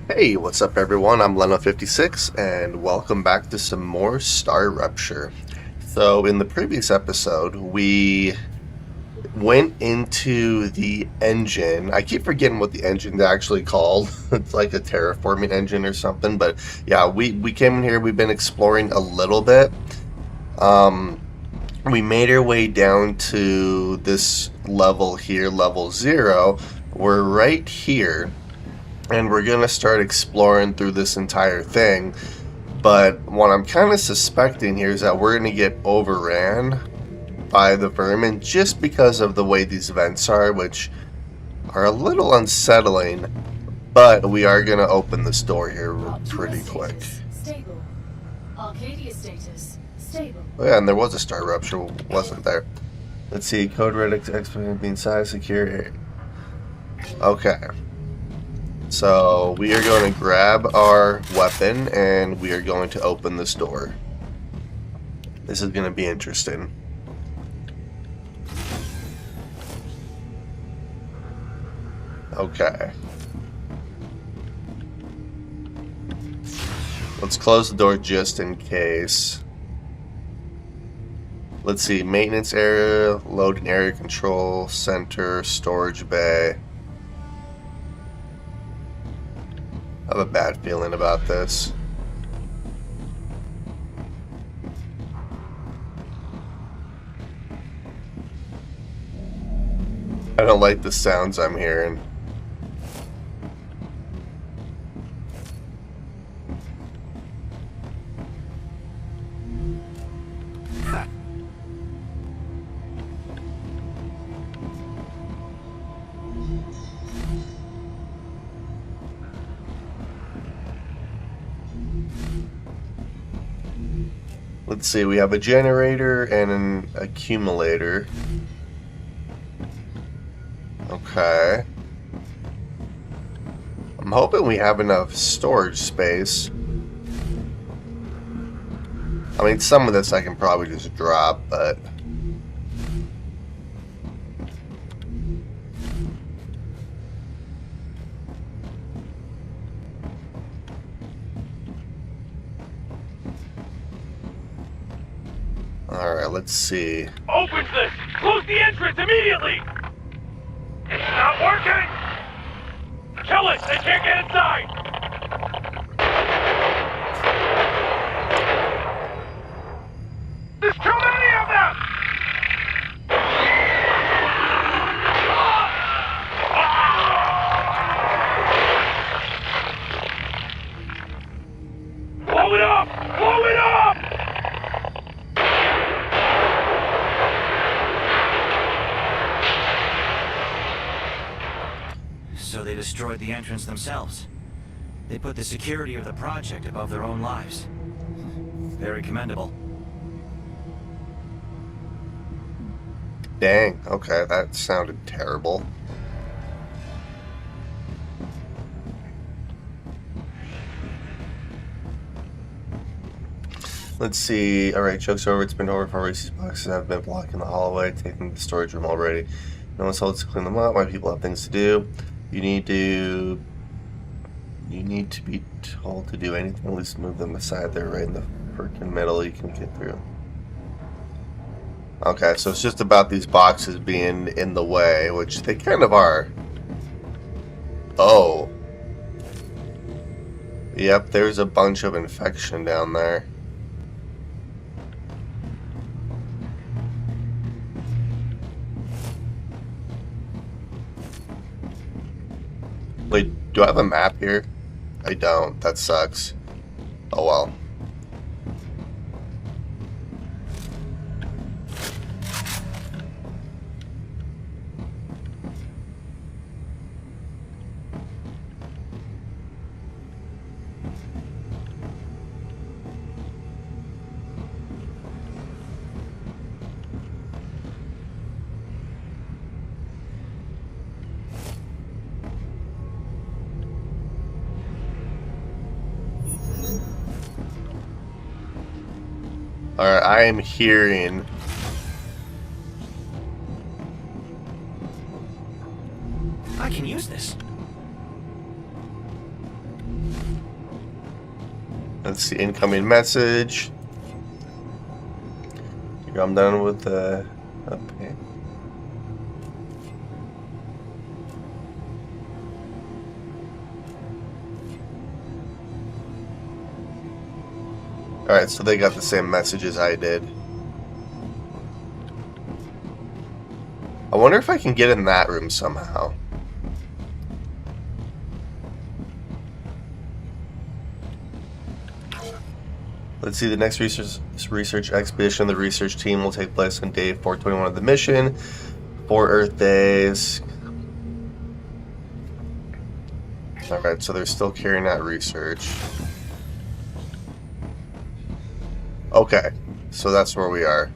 Hey, what's up everyone? I'm Leno56 and welcome back to some more StarRupture. So in the previous episode, we went into the engine. I keep forgetting what the engine's actually called. It's like a terraforming engine or something, but yeah, we came in here, we've been exploring a little bit. We made our way down to this level here, level 0. We're right here. And we're going to start exploring through this entire thing. But what I'm kind of suspecting here is that we're going to get overran by the vermin just because of the way these vents are, which are a little unsettling. But we are going to open this door here pretty quick. Stable. Arcadia status stable. Oh yeah, and there was a StarRupture, wasn't there? Let's see, code red expert being size secure. Okay. So we are going to grab our weapon and we are going to open this door. This is going to be interesting. Okay. Let's close the door just in case. Let's see, maintenance area, loading area control center, storage bay. I have a bad feeling about this. I don't like the sounds I'm hearing. Let's see, we have a generator and an accumulator. Okay. I'm hoping we have enough storage space. I mean, some of this I can probably just drop, but... Alright, let's see. Open this! Close the entrance immediately! It's not working! Kill it! They can't get inside! There's too many of them! Blow it up! Blow it up! So they destroyed the entrance themselves. They put the security of the project above their own lives. Very commendable. Dang, okay, that sounded terrible. Let's see. Alright, joke's over. It's been over for these boxes have been blocking the hallway, taking the storage room already. No one's told us to clean them up. My people have things to do. You need to be told to do anything. At least move them aside. They're right in the freaking middle. You can get through. Okay, so it's just about these boxes being in the way, which they kind of are. Oh. Yep, there's a bunch of infection down there. Wait, do I have a map here? I don't. That sucks. Oh well. Alright, I am hearing... I can use this. Let's see, incoming message. I'm done with the update. Alright, so they got the same message as I did. I wonder if I can get in that room somehow. Let's see, the next research expedition, the research team will take place on day 421 of the mission. 4 Earth days. Alright, so they're still carrying out research. Okay, so that's where we are.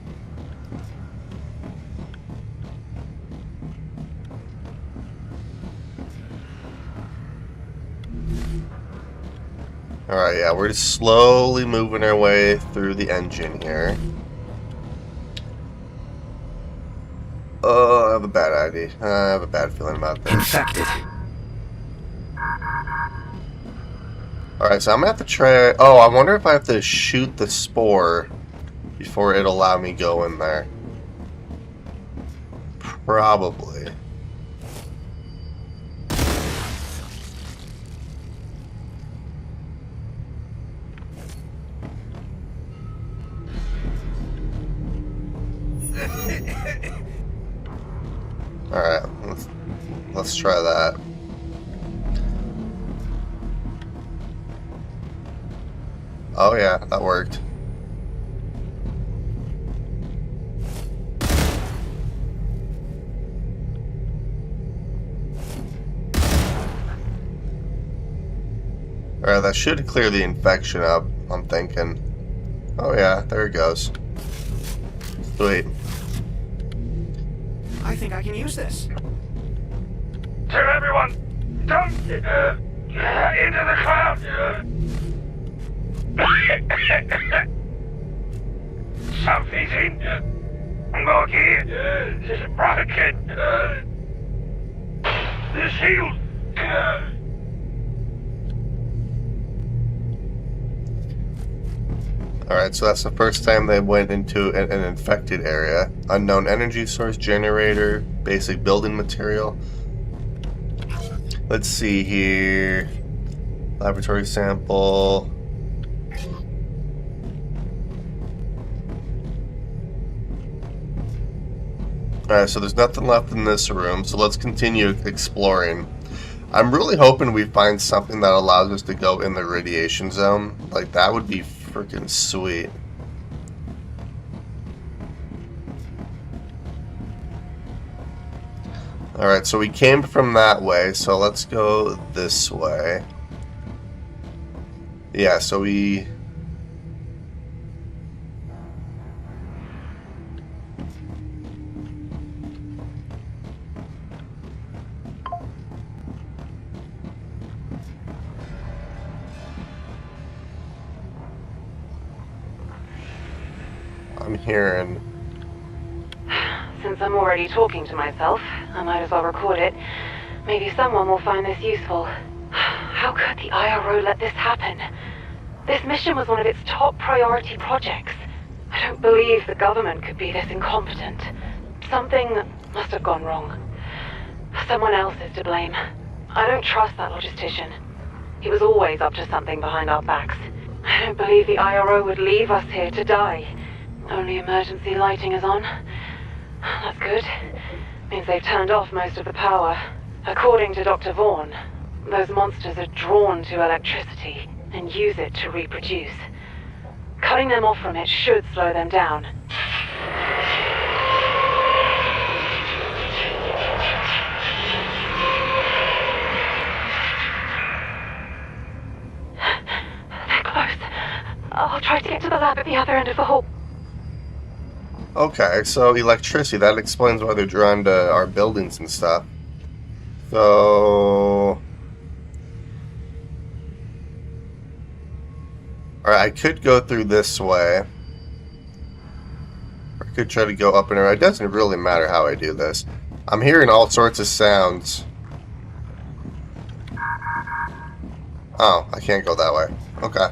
Alright, yeah, we're just slowly moving our way through the engine here. Oh, I have a bad idea. I have a bad feeling about this. Infected. Alright, so I'm gonna have to try... Oh, I wonder if I have to shoot the spore before it'll allow me go in there. Probably. Alright, let's try that. Oh yeah, that worked. Alright, that should clear the infection up, I'm thinking. Oh yeah, there it goes. Sweet. I think I can use this. Tell everyone, don't into the cloud. Something's in. Moggy is broken. The shield. Alright, so that's the first time they went into an infected area. Unknown energy source, generator, basic building material. Let's see here. Laboratory sample. Alright, so there's nothing left in this room, so let's continue exploring. I'm really hoping we find something that allows us to go in the radiation zone. Like, that would be freaking sweet. Alright, so we came from that way, so let's go this way. Yeah, so we... I'm hearing... Since I'm already talking to myself, I might as well record it. Maybe someone will find this useful. How could the IRO let this happen? This mission was one of its top priority projects. I don't believe the government could be this incompetent. Something must have gone wrong. Someone else is to blame. I don't trust that logistician. He was always up to something behind our backs. I don't believe the IRO would leave us here to die. Only emergency lighting is on. That's good. Means they've turned off most of the power. According to Dr. Vaughn, those monsters are drawn to electricity and use it to reproduce. Cutting them off from it should slow them down. They're close. I'll try to get to the lab at the other end of the hall. Okay, so electricity, that explains why they're drawn to our buildings and stuff. So... Alright, I could go through this way. Or I could try to go up and around. It doesn't really matter how I do this. I'm hearing all sorts of sounds. Oh, I can't go that way. Okay.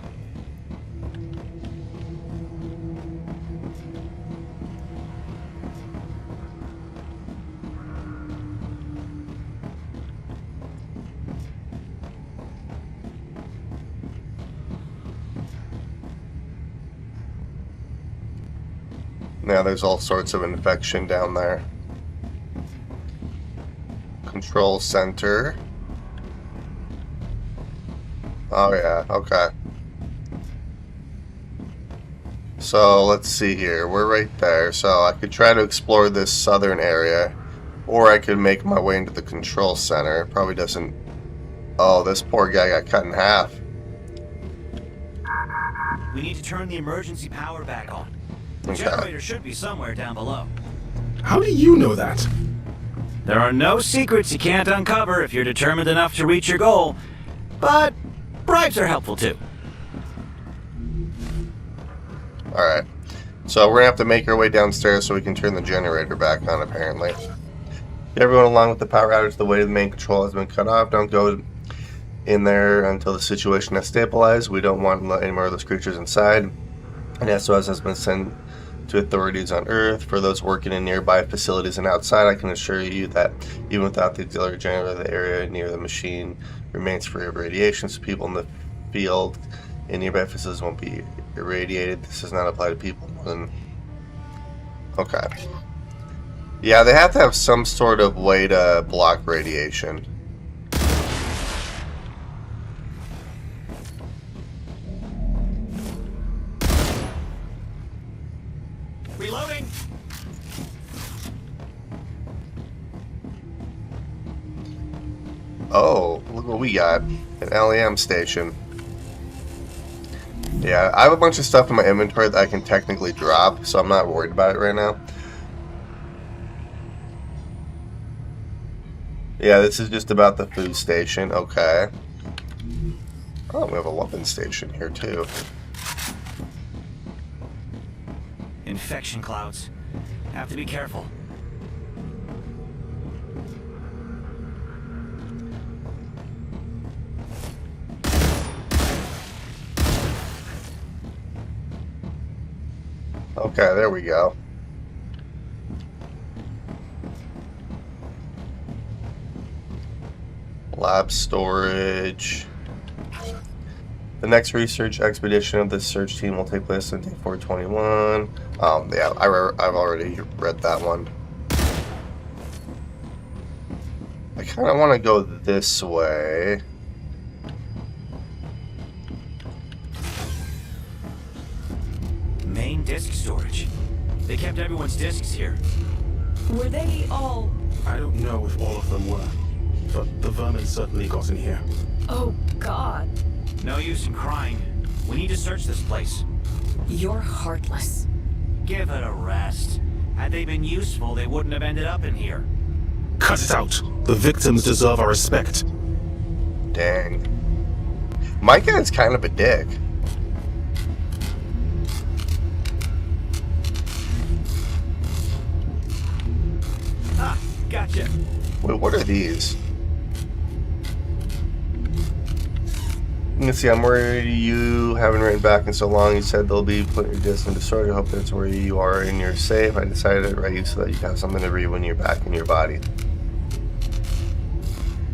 Yeah, there's all sorts of infection down there. Control center. Oh yeah, okay. So let's see here. We're right there. So I could try to explore this southern area, or I could make my way into the control center. Probably doesn't. Oh, this poor guy got cut in half. We need to turn the emergency power back on. The Okay. generator should be somewhere down below. How do you know that? There are no secrets you can't uncover if you're determined enough to reach your goal. But bribes are helpful too. Alright. So we're gonna have to make our way downstairs so we can turn the generator back on, apparently. Everyone along with the power outage, the way to the main control has been cut off. Don't go in there until the situation has stabilized. We don't want to let any more of those creatures inside. An SOS has been sent to authorities on Earth. For those working in nearby facilities and outside, I can assure you that even without the auxiliary generator, the area near the machine remains free of radiation, so people in the field in nearby facilities won't be irradiated. This does not apply to people more than... Okay. Yeah, they have to have some sort of way to block radiation. Reloading! Oh, look what we got. An LEM station. Yeah, I have a bunch of stuff in my inventory that I can technically drop, so I'm not worried about it right now. Yeah, this is just about the food station. Okay. Oh, we have a weapon station here, too. Infection clouds. Have to be careful. Okay, there we go. Lab storage. The next research expedition of this search team will take place on day 421. Yeah, I've already read that one. I kind of want to go this way. Main disk storage. They kept everyone's disks here. Were they all... I don't know if all of them were, but the vermin certainly got in here. Oh, God. No use in crying. We need to search this place. You're heartless. Give it a rest. Had they been useful, they wouldn't have ended up in here. Cut it out! The victims deserve our respect. Dang. My guy's kind of a dick. Ah, gotcha. Wait, what are these? You can see I'm worried you haven't written back in so long. You said they'll be putting your disc into storage. I hope that's where you are and you're safe. I decided to write you so that you have something to read when you're back in your body.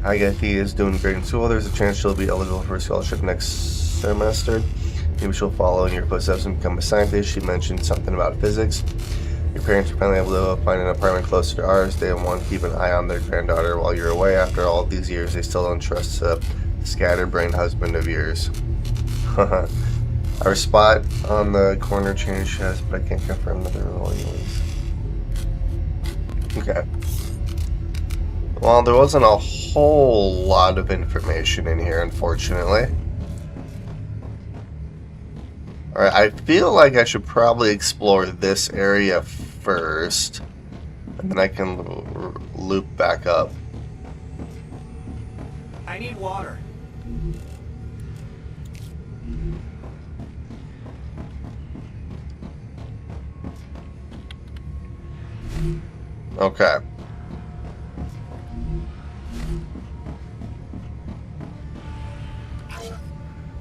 I get he is doing great in school. There's a chance she'll be eligible for a scholarship next semester. Maybe she'll follow in your footsteps and become a scientist. She mentioned something about physics. Your parents are finally able to find an apartment closer to ours. They want to keep an eye on their granddaughter while you're away. After all these years, they still don't trust scatterbrained husband of yours. Our spot on the corner changed hands, but I can't confirm that they're rolling anyways. Okay. Well, there wasn't a whole lot of information in here, unfortunately. Alright, I feel like I should probably explore this area first, and then I can loop back up. I need water. Okay.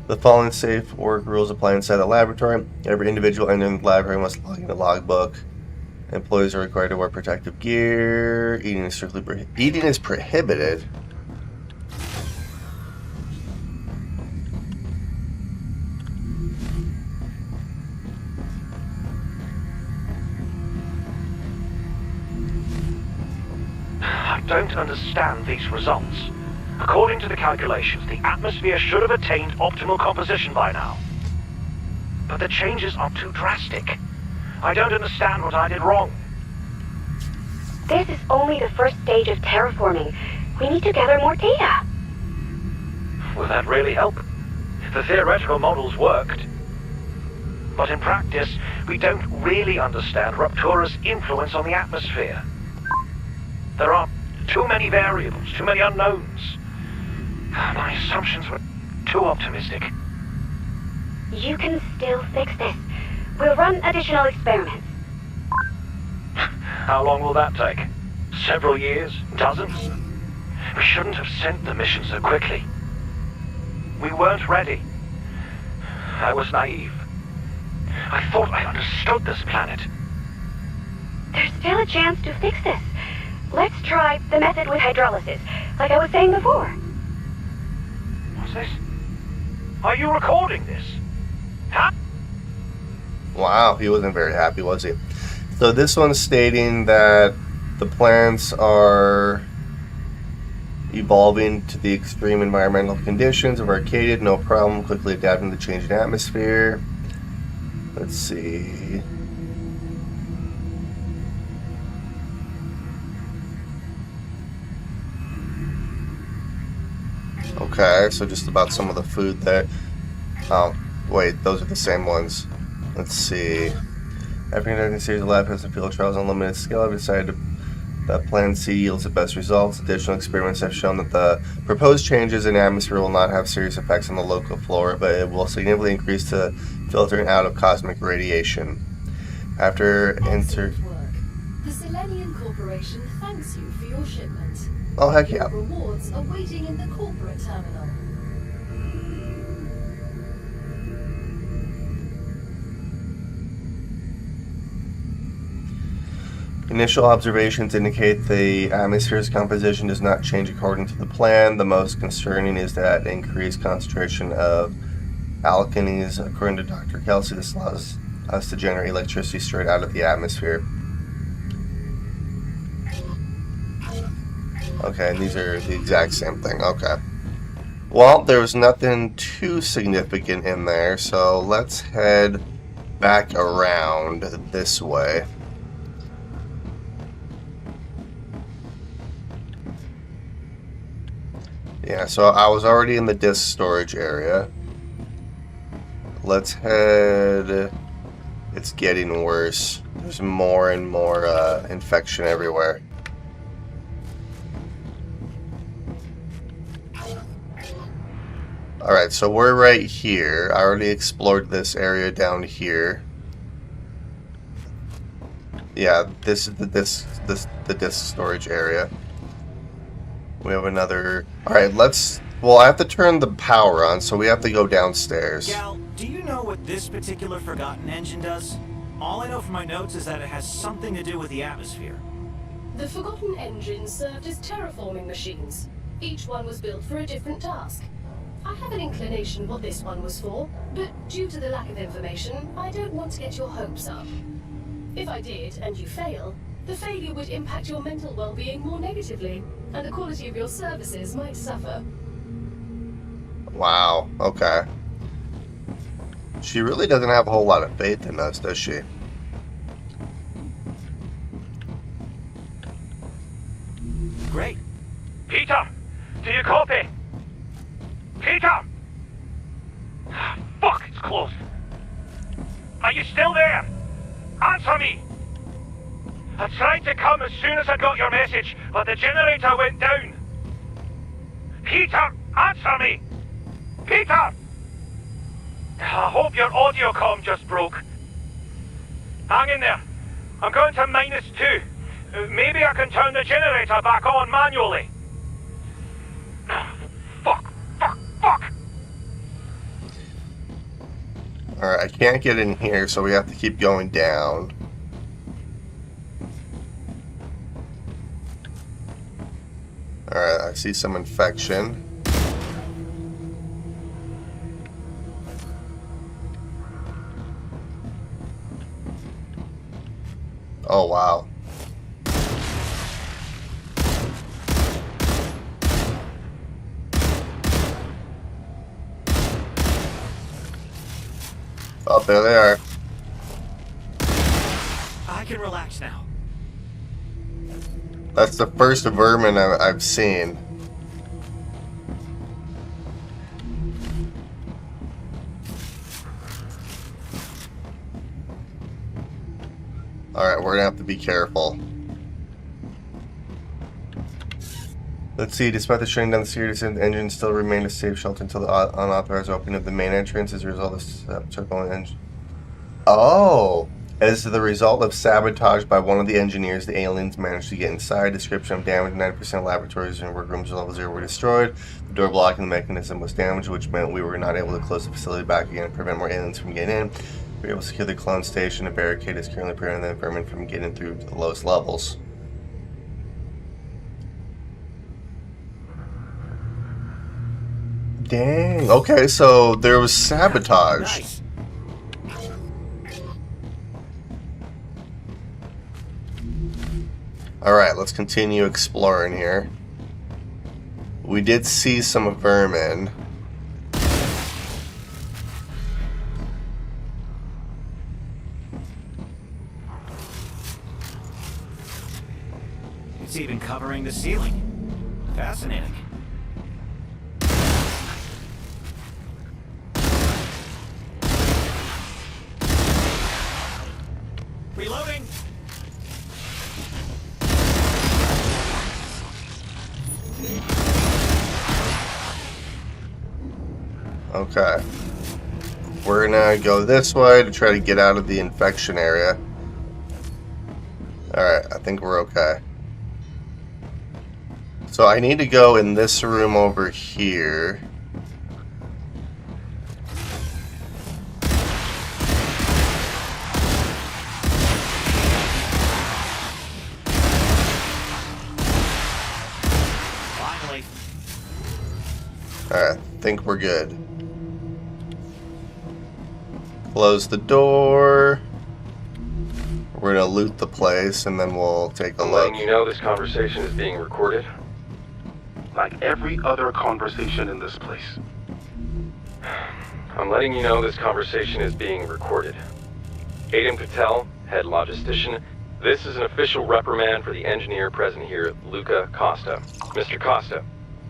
The following safe work rules apply inside the laboratory. Every individual entering the laboratory must log in the logbook. Employees are required to wear protective gear. Eating is prohibited. don't understand these results. According to the calculations, the atmosphere should have attained optimal composition by now. But the changes are too drastic. I don't understand what I did wrong. This is only the first stage of terraforming. We need to gather more data. Will that really help? The theoretical models worked. But in practice, we don't really understand Ruptura's influence on the atmosphere. There are too many variables, too many unknowns. My assumptions were too optimistic. You can still fix this. We'll run additional experiments. How long will that take? Several years? Dozens? We shouldn't have sent the mission so quickly. We weren't ready. I was naive. I thought I understood this planet. There's still a chance to fix this. Let's try the method with hydrolysis, like I was saying before. What's this? Are you recording this? Huh? Wow, he wasn't very happy, was he? So this one's stating that the plants are evolving to the extreme environmental conditions of Arcadia, no problem, quickly adapting to the changing atmosphere. Let's see. Okay, so just about some of the food there. Oh, wait, those are the same ones. Let's see. After conducting a series of lab tests and field trials on a limited scale, I've decided that Plan C yields the best results. Additional experiments have shown that the proposed changes in atmosphere will not have serious effects on the local flora, but it will significantly increase the filtering out of cosmic radiation. After Excellent work. The Selenian Corporation thanks you for your shipment. Oh, heck yeah. Your rewards are waiting in the corporate terminal. Initial observations indicate the atmosphere's composition does not change according to the plan. The most concerning is that increased concentration of alkanes. According to Dr. Kelsey, this allows us to generate electricity straight out of the atmosphere. Okay, and these are the exact same thing. Okay. Well, there was nothing too significant in there, so let's head back around this way. Yeah, so I was already in the disk storage area. Let's head... It's getting worse. There's more and more infection everywhere. Alright, so we're right here. I already explored this area down here. Yeah, this is the disk storage area. We have another... Alright, let's... Well, I have to turn the power on, so we have to go downstairs. Gal, do you know what this particular forgotten engine does? All I know from my notes is that it has something to do with the atmosphere. The Forgotten Engines served as terraforming machines. Each one was built for a different task. I have an inclination what this one was for, but due to the lack of information, I don't want to get your hopes up. If I did, and you fail, the failure would impact your mental well-being more negatively, and the quality of your services might suffer. Wow, okay. She really doesn't have a whole lot of faith in us, does she? Great. Peter, do you copy? Peter! Fuck, it's closed. Are you still there? Answer me! I tried to come as soon as I got your message, but the generator went down. Peter, answer me! Peter! I hope your audio comm just broke. Hang in there. I'm going to -2. Maybe I can turn the generator back on manually. Fuck! Alright, I can't get in here, so we have to keep going down. Alright, I see some infection. Oh, wow. Oh, there they are. I can relax now. That's the first vermin I've seen. Alright, we're gonna have to be careful. Let's see, despite the shutting down the security system, the engine still remained a safe shelter until the unauthorized opening of the main entrance as a result of circling engine. Oh! As the result of sabotage by one of the engineers, the aliens managed to get inside. Description of damage: 90% of laboratories and workrooms at level 0 were destroyed. The door blocking the mechanism was damaged, which meant we were not able to close the facility back again and prevent more aliens from getting in. We were able to secure the clone station. A barricade is currently preventing the vermin from getting through to the lowest levels. Dang. Okay, so there was sabotage. Nice. Alright, let's continue exploring here. We did see some vermin. It's even covering the ceiling. Fascinating. Reloading. Okay. We're gonna go this way to try to get out of the infection area. Alright, I think we're okay. So I need to go in this room over here. Finally. Alright, I think we're good. Close the door. We're gonna loot the place and then we'll take a I'm look. letting you know this conversation is being recorded. Like every other conversation in this place. I'm letting you know this conversation is being recorded. Aiden Patel, head logistician, this is an official reprimand for the engineer present here, Luca Costa. Mr. Costa,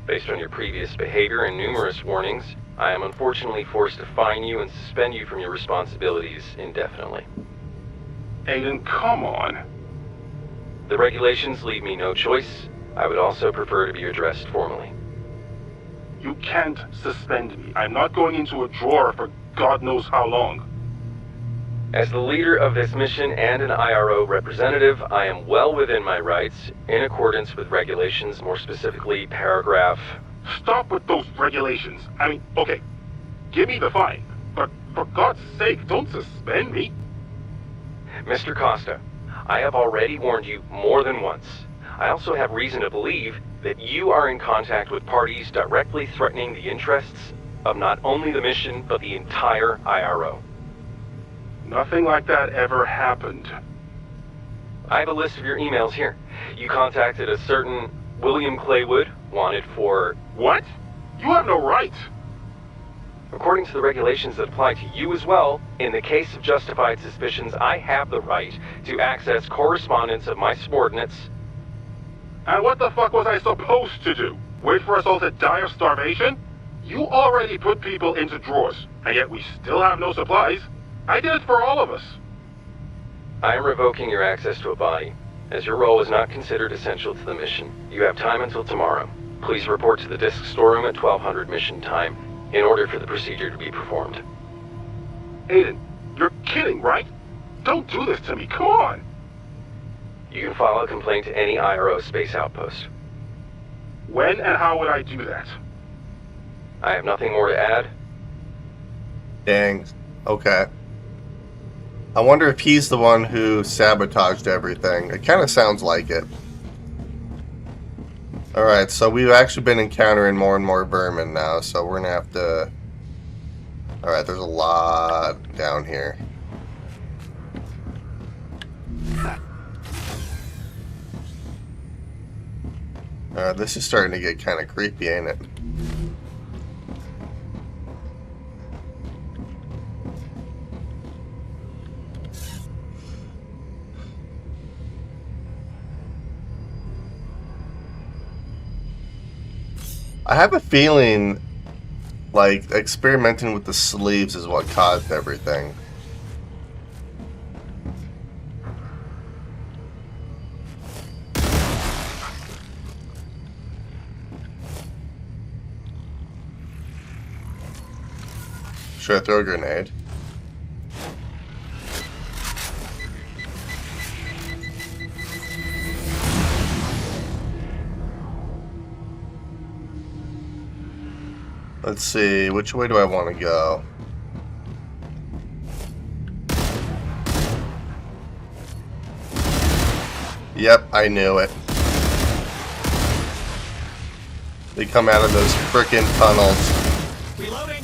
based on your previous behavior and numerous warnings, I am unfortunately forced to fine you and suspend you from your responsibilities indefinitely. Aiden, come on. The regulations leave me no choice. I would also prefer to be addressed formally. You can't suspend me. I'm not going into a drawer for God knows how long. As the leader of this mission and an IRO representative, I am well within my rights, in accordance with regulations, more specifically paragraph... Stop with those regulations. I mean, okay, give me the fine, but for God's sake, don't suspend me. Mr. Costa, I have already warned you more than once. I also have reason to believe that you are in contact with parties directly threatening the interests of not only the mission, but the entire IRO. Nothing like that ever happened. I have a list of your emails here. You contacted a certain William Claywood, wanted for... What? You have no right. According to the regulations that apply to you as well, in the case of justified suspicions, I have the right to access correspondence of my subordinates. And what the fuck was I supposed to do? Wait for us all to die of starvation? You already put people into drawers, and yet we still have no supplies. I did it for all of us. I am revoking your access to a body, as your role is not considered essential to the mission. You have time until tomorrow. Please report to the disk storeroom at 1200 mission time in order for the procedure to be performed. Aiden, you're kidding, right? Don't do this to me, come on! You can file a complaint to any IRO space outpost. When and how would I do that? I have nothing more to add. Dang. Okay. I wonder if he's the one who sabotaged everything. It kind of sounds like it. Alright, so we've actually been encountering more and more vermin now, so we're gonna have to... Alright, there's a lot down here. This is starting to get kind of creepy, ain't it? I have a feeling like experimenting with the sleeves is what caused everything. Should I throw a grenade? Let's see, which way do I want to go? Yep, I knew it. They come out of those frickin' tunnels. Reloading.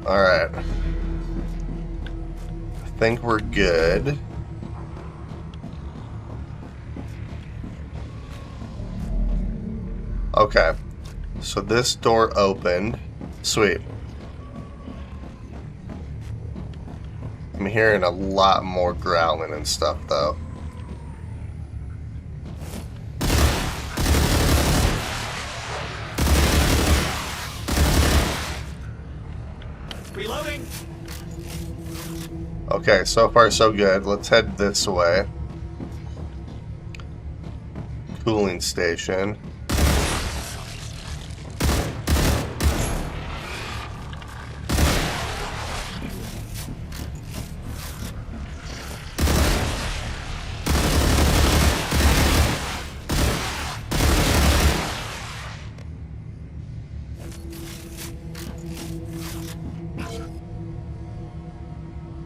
Alright. I think we're good. Okay. So this door opened. Sweet. I'm hearing a lot more growling and stuff, though. Reloading. Okay, so far so good. Let's head this way. Cooling station.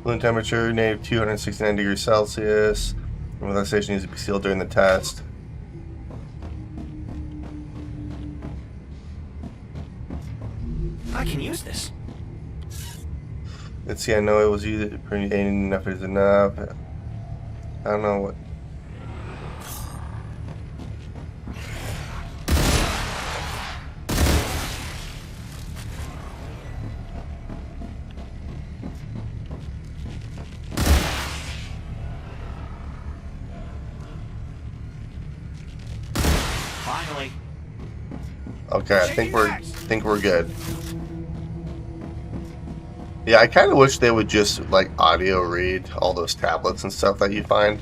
Cooling temperature, negative 269 degrees Celsius. The station needs to be sealed during the test. I can use this. Let's see, I know it was either pretty enough is enough. I don't know what. Finally. Okay, I think we're good. Yeah, I kind of wish they would just like audio read all those tablets and stuff that you find.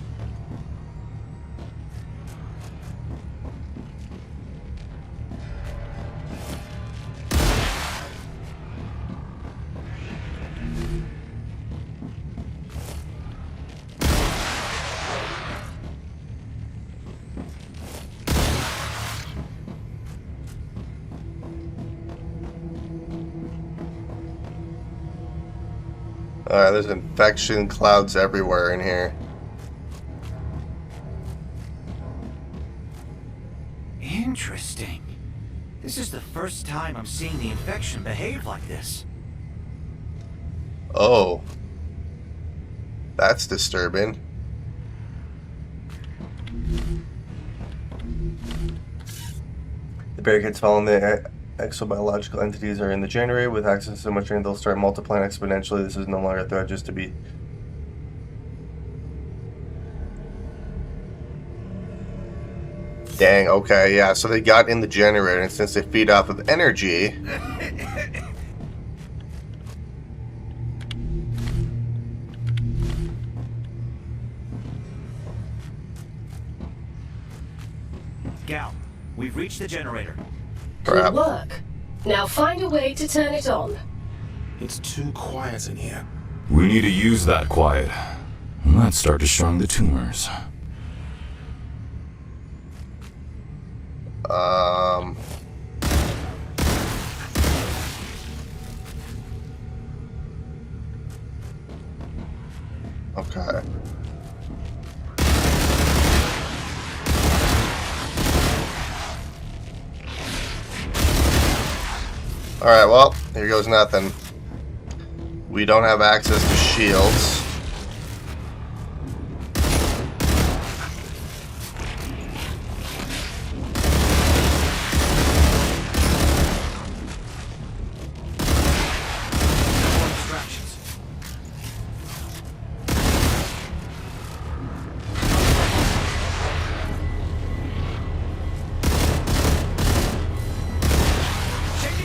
There's infection clouds everywhere in here. Interesting. This is the first time I'm seeing the infection behave like this. Oh. That's disturbing. The barricades following the exobiological entities are in the generator. With access to so much energy, they'll start multiplying exponentially. This is no longer a threat, just to be. Dang, okay, yeah, so they got in the generator, and since they feed off of energy. Gal, we've reached the generator. Crap. Good work. Now find a way to turn it on. It's too quiet in here. We need to use that quiet. Let's start destroying the tumors. Okay. Alright, well, here goes nothing. We don't have access to shields.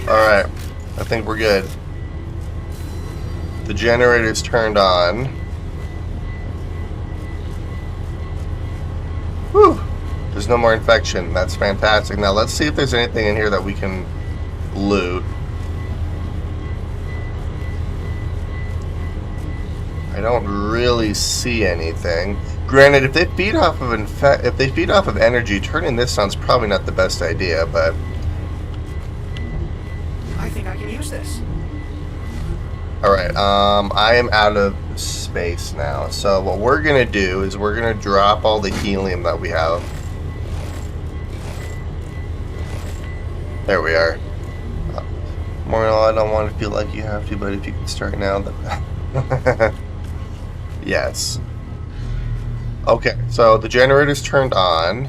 Alright, I think we're good. The generator's turned on. Whew! There's no more infection. That's fantastic. Now let's see if there's anything in here that we can loot. I don't really see anything. Granted, if they feed off of energy, turning this on's probably not the best idea, but I think I can use this. alright, I am out of space now. So what we're gonna do is we're gonna drop all the helium that we have. There we are. Moriel, I don't want to feel like you have to, but if you can start now, then yes. Okay, so the generator's turned on.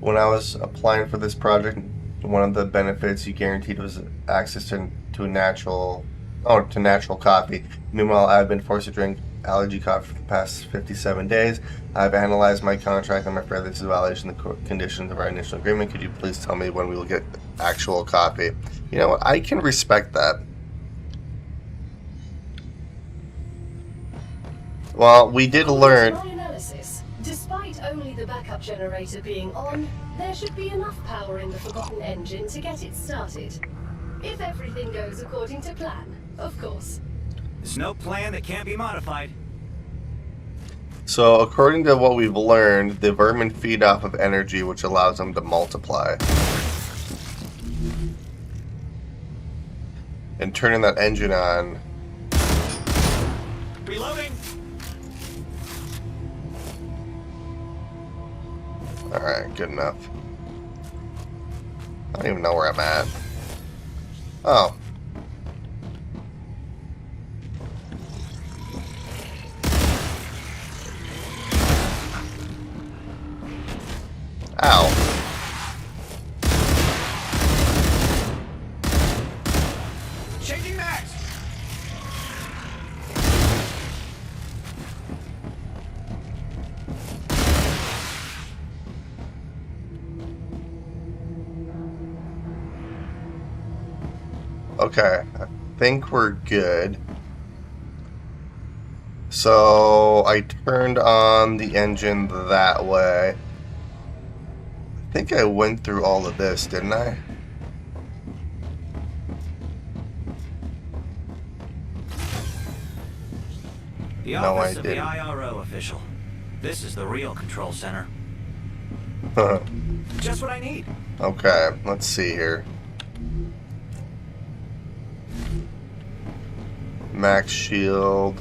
When I was applying for this project, one of the benefits you guaranteed was access to natural coffee. Meanwhile, I've been forced to drink allergy coffee for the past 57 days. I've analyzed my contract. I'm afraid this is a violation of the conditions of our initial agreement. Could you please tell me when we will get actual coffee? You know what? I can respect that. Well, we did learn. My analysis. Despite only the backup generator being on, there should be enough power in the Forgotten engine to get it started. If everything goes according to plan, of course. There's no plan that can't be modified. So, according to what we've learned, the vermin feed off of energy, which allows them to multiply. And turning that engine on. Reloading. Alright, good enough. I don't even know where I'm at. Oh. Ow. Changing mags. Okay, I think we're good. So I turned on the engine that way. I think I went through all of this, didn't I? The No, office I of the didn't. IRO official. This is the real control center. Just what I need. Okay, let's see here. Max shield.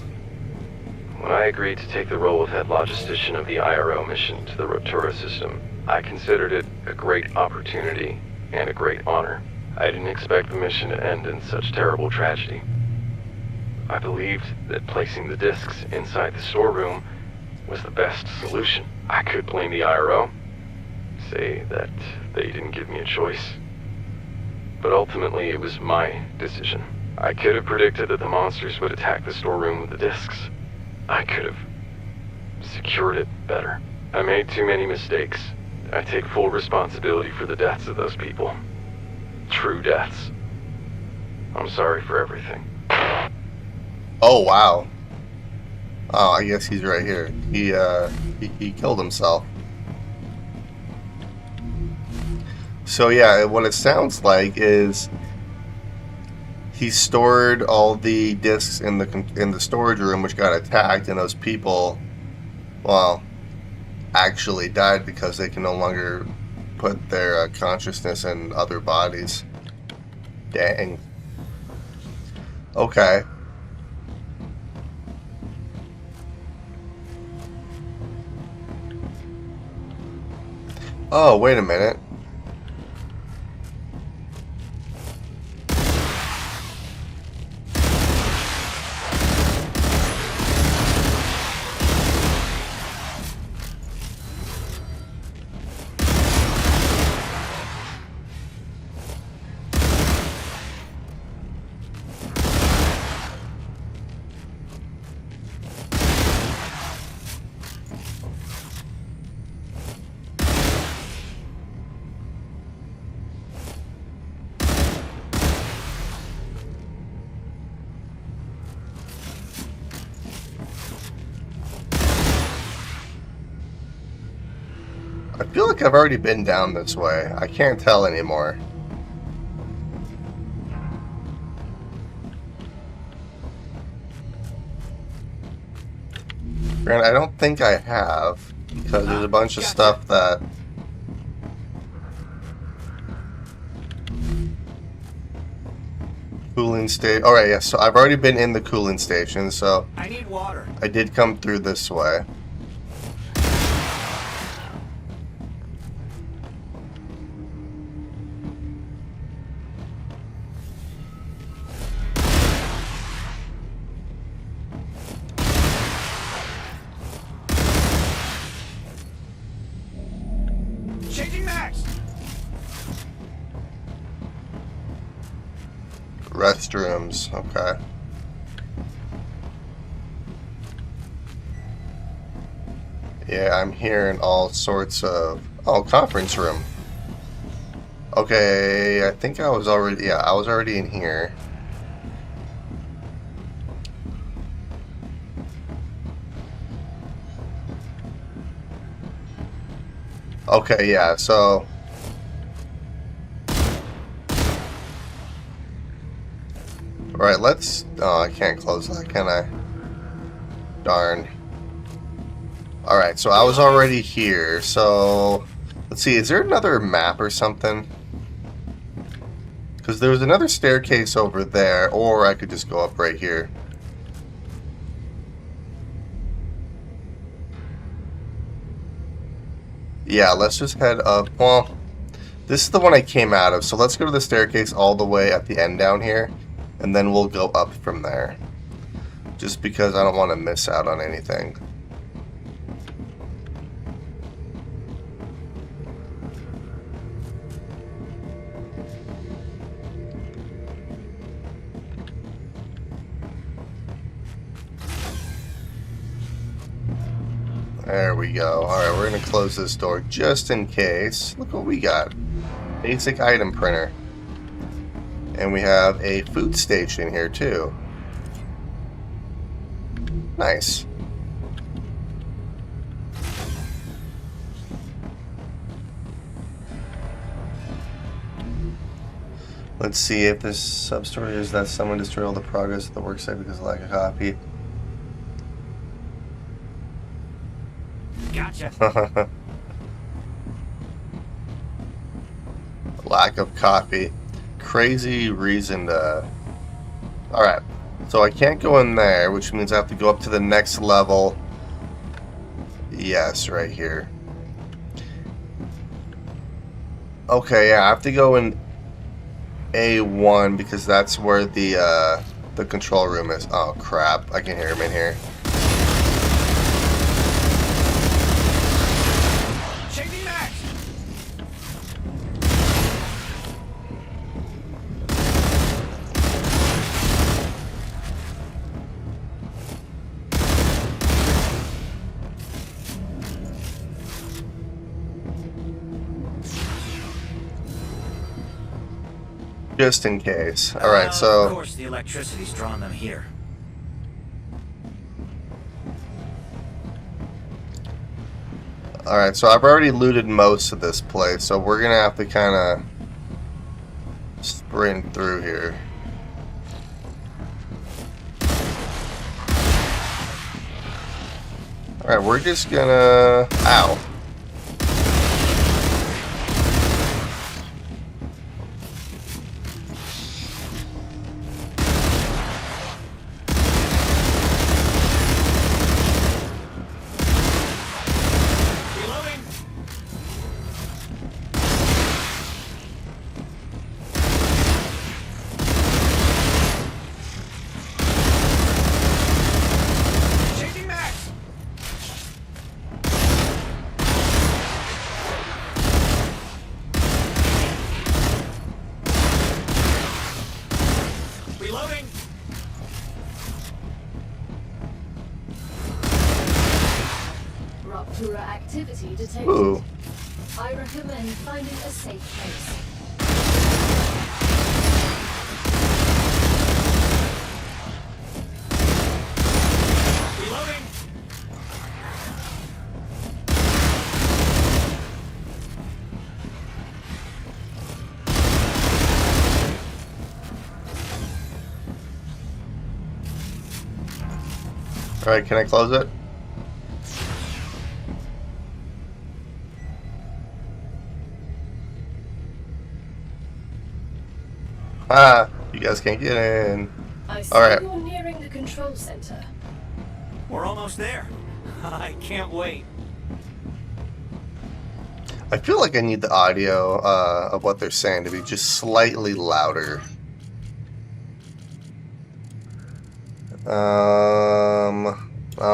When I agreed to take the role of head logistician of the IRO mission to the Rotura system, I considered it a great opportunity and a great honor. I didn't expect the mission to end in such terrible tragedy. I believed that placing the discs inside the storeroom was the best solution. I could blame the IRO, say that they didn't give me a choice. But ultimately, it was my decision. I could have predicted that the monsters would attack the storeroom with the discs. I could have secured it better. I made too many mistakes. I take full responsibility for the deaths of those people. True deaths. I'm sorry for everything. Oh wow. Oh, I guess he's right here. He killed himself. So yeah, what it sounds like is he stored all the discs in the storage room, which got attacked, and those people, well, actually died because they can no longer put their consciousness in other bodies. Dang. Okay. Oh, wait a minute. like I've already been down this way. I can't tell anymore. Granted, I don't think I have, because there's a bunch of stuff that... Cooling station. Alright, yeah, so I've already been in the cooling station, so... I need water. I did come through this way. Changing max. Restrooms, okay. Yeah, I'm hearing all sorts of... Oh, conference room. Okay, I think I was already... Yeah, I was already in here. Okay, yeah, so... Alright, let's... Oh, I can't close that, can I? Darn. Alright, so I was already here, so... Let's see, is there another map or something? Because there was another staircase over there, or I could just go up right here. Yeah, let's just head up. Well, this is the one I came out of, so let's go to the staircase all the way at the end down here, and then we'll go up from there. Just because I don't want to miss out on anything. There we go. Alright, we're going to close this door just in case. Look what we got. Basic item printer. And we have a food station here too. Nice. Let's see if this sub-story is that someone destroyed all the progress of the worksite because of lack of copy. Gotcha. Lack of copy. Crazy reason to... Alright, so I can't go in there, which means I have to go up to the next level. Yes, right here. Okay, yeah, I have to go in A1 because that's where the control room is. Oh crap, I can hear him in here. Just in case. Alright, so... Of course, the electricity's drawn them here. Alright, so I've already looted most of this place, so we're gonna have to kind of sprint through here. Alright, we're just gonna... Ow. Rupture activity detected. Ooh. I recommend finding a safe place. Alright, can I close it? Ah, you guys can't get in. I see Alright. you're nearing the control center. We're almost there. I can't wait. I feel like I need the audio of what they're saying to be just slightly louder.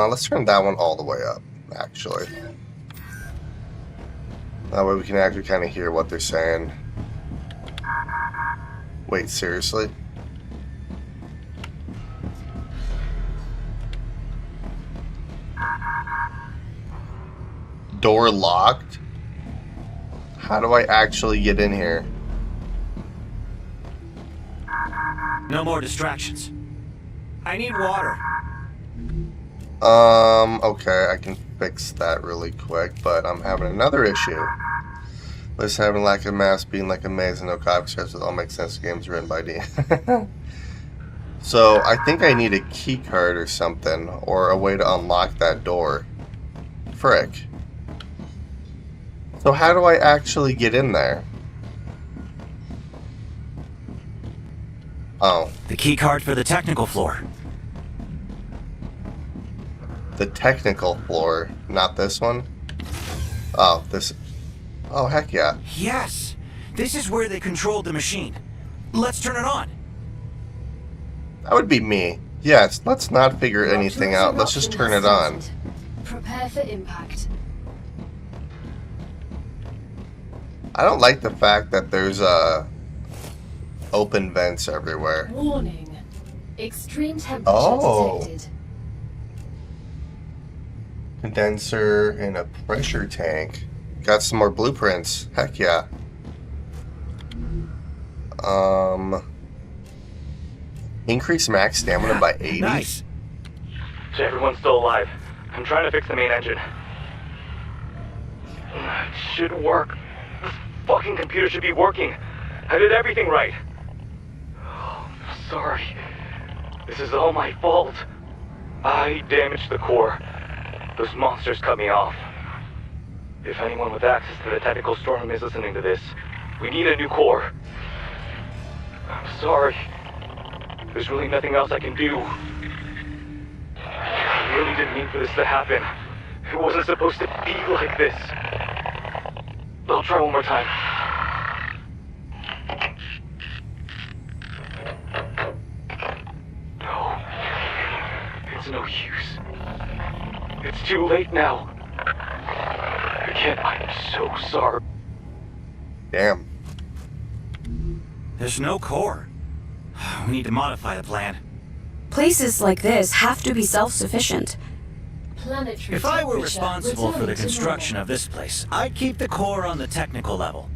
Let's turn that one all the way up, actually. That way we can actually kind of hear what they're saying. Wait, seriously? Door locked? How do I actually get in here? No more distractions. I need water. Okay, I can fix that really quick, but I'm having another issue. List having lack of mass, being like amazing, no copy starts with all makes sense games written by D. So, I think I need a key card or something, or a way to unlock that door. Frick. So how do I actually get in there? Oh. The key card for the technical floor. The technical floor, not this one? Oh, this... Oh, heck yeah. Yes! This is where they controlled the machine. Let's turn it on. That would be me. Yes, let's not figure anything out. Let's just turn it on. Prepare for impact. I don't like the fact that there's open vents everywhere. Warning. Extreme temperature Oh. detected. Condenser and a pressure tank. Got some more blueprints. Heck yeah. Increase max stamina by 80. Nice. So everyone's still alive. I'm trying to fix the main engine. It should work. This fucking computer should be working. I did everything right. Oh, sorry. This is all my fault. I damaged the core. Those monsters cut me off. If anyone with access to the technical storeroom is listening to this, we need a new core. I'm sorry. There's really nothing else I can do. I really didn't mean for this to happen. It wasn't supposed to be like this. I'll try one more time. No. It's no use. It's too late now. Again, I'm so sorry. Damn. There's no core. We need to modify the plan. Places like this have to be self-sufficient. Planetary If I were temperature responsible for the returning to construction normal. of this place, I'd keep the core on the technical level.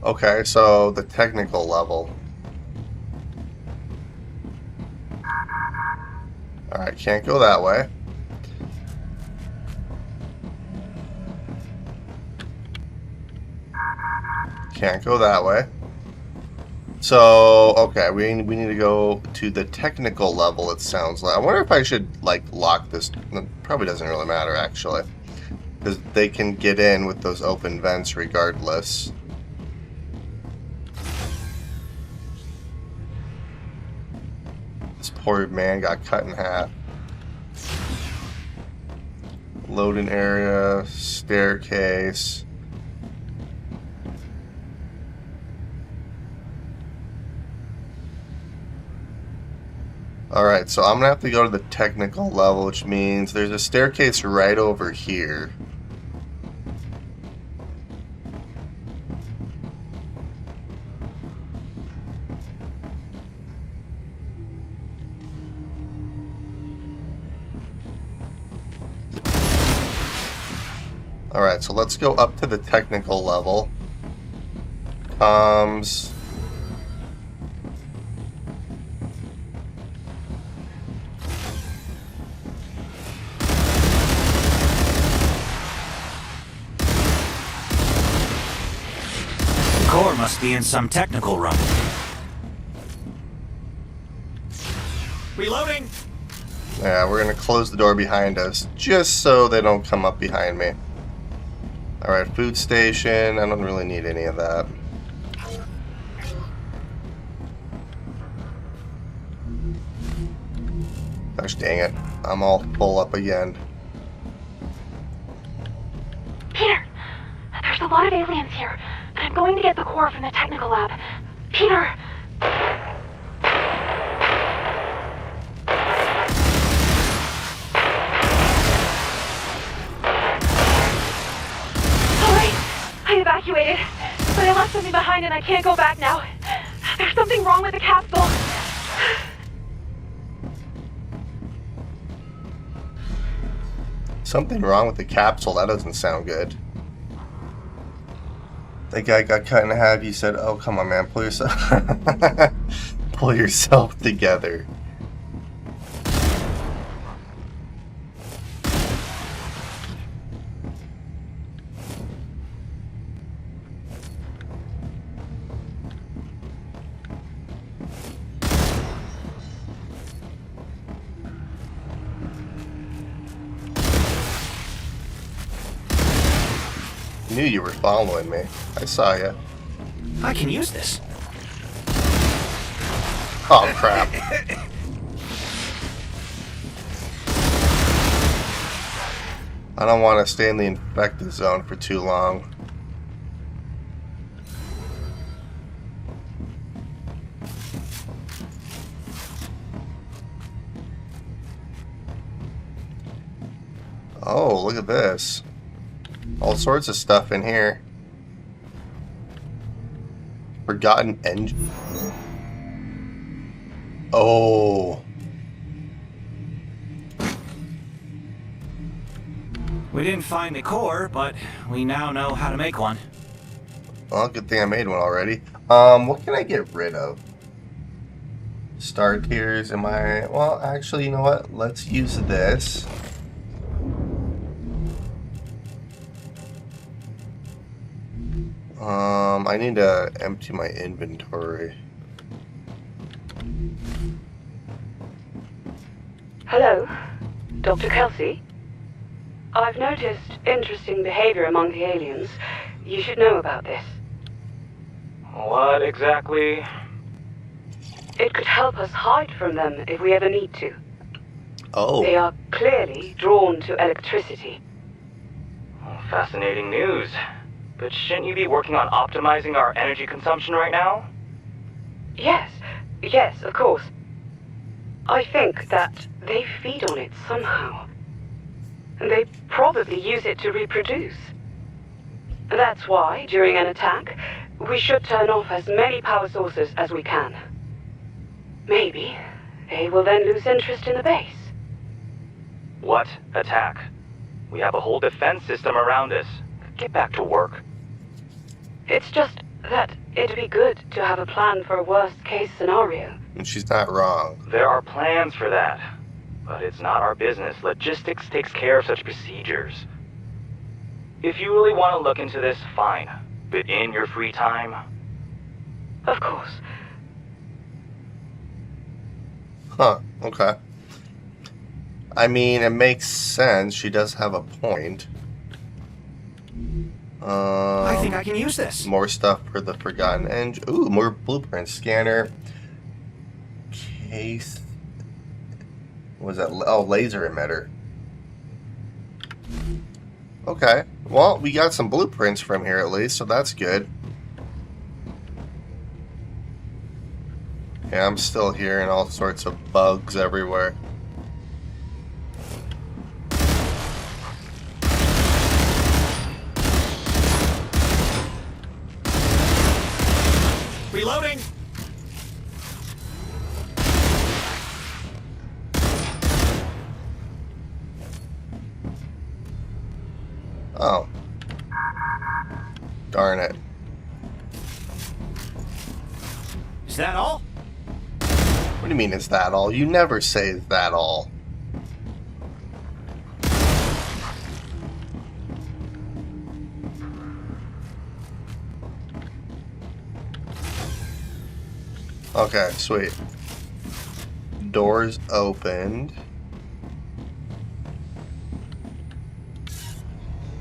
Okay, so the technical level. Alright, can't go that way. Can't go that way. So, okay, we need to go to the technical level, it sounds like. I wonder if I should, like, lock this. It probably doesn't really matter, actually. Because they can get in with those open vents regardless. This poor man got cut in half. Loading area, staircase. Alright, so I'm gonna have to go to the technical level, which means there's a staircase right over here. Alright, so let's go up to the technical level. The core must be in some technical room. Reloading! Yeah, we're gonna close the door behind us just so they don't come up behind me. Alright, food station. I don't really need any of that. Gosh dang it. I'm all full up again. Peter! There's a lot of aliens here, and I'm going to get the core from the technical lab. Peter! Alright, I evacuated, but I left something behind and I can't go back now. There's something wrong with the capsule. Something wrong with the capsule? That doesn't sound good. That guy got cut in half. He said, "Oh, come on, man. Pull yourself together." Knew you were following me. I saw you. I can use this. Oh, crap. I don't want to stay in the infected zone for too long. Oh, look at this. All sorts of stuff in here. Forgotten engine. Oh. We didn't find the core, but we now know how to make one. Well, good thing I made one already. What can I get rid of? Star tiers, am I... Well, actually, you know what? Let's use this. I need to empty my inventory. Hello, Dr. Kelsey? I've noticed interesting behavior among the aliens. You should know about this. What exactly? It could help us hide from them if we ever need to. Oh. They are clearly drawn to electricity. Fascinating news. But shouldn't you be working on optimizing our energy consumption right now? Yes, of course. I think that they feed on it somehow. And they probably use it to reproduce. That's why, during an attack, we should turn off as many power sources as we can. Maybe they will then lose interest in the base. What attack? We have a whole defense system around us. Get back to work. It's just that it'd be good to have a plan for a worst-case scenario. And she's not wrong. There are plans for that. But it's not our business. Logistics takes care of such procedures. If you really want to look into this, fine. But in your free time... Of course. Huh, okay. I mean, it makes sense. She does have a point. I think I can use this. More stuff for the Forgotten Engine. Ooh, more blueprints. Scanner. Case. What was that? Oh, laser emitter. Okay. Well, we got some blueprints from here at least, so that's good. Yeah, I'm still hearing all sorts of bugs everywhere. Reloading! Oh. Darn it. Is that all? What do you mean, is that all? You never say is that all. Okay, sweet. Doors opened.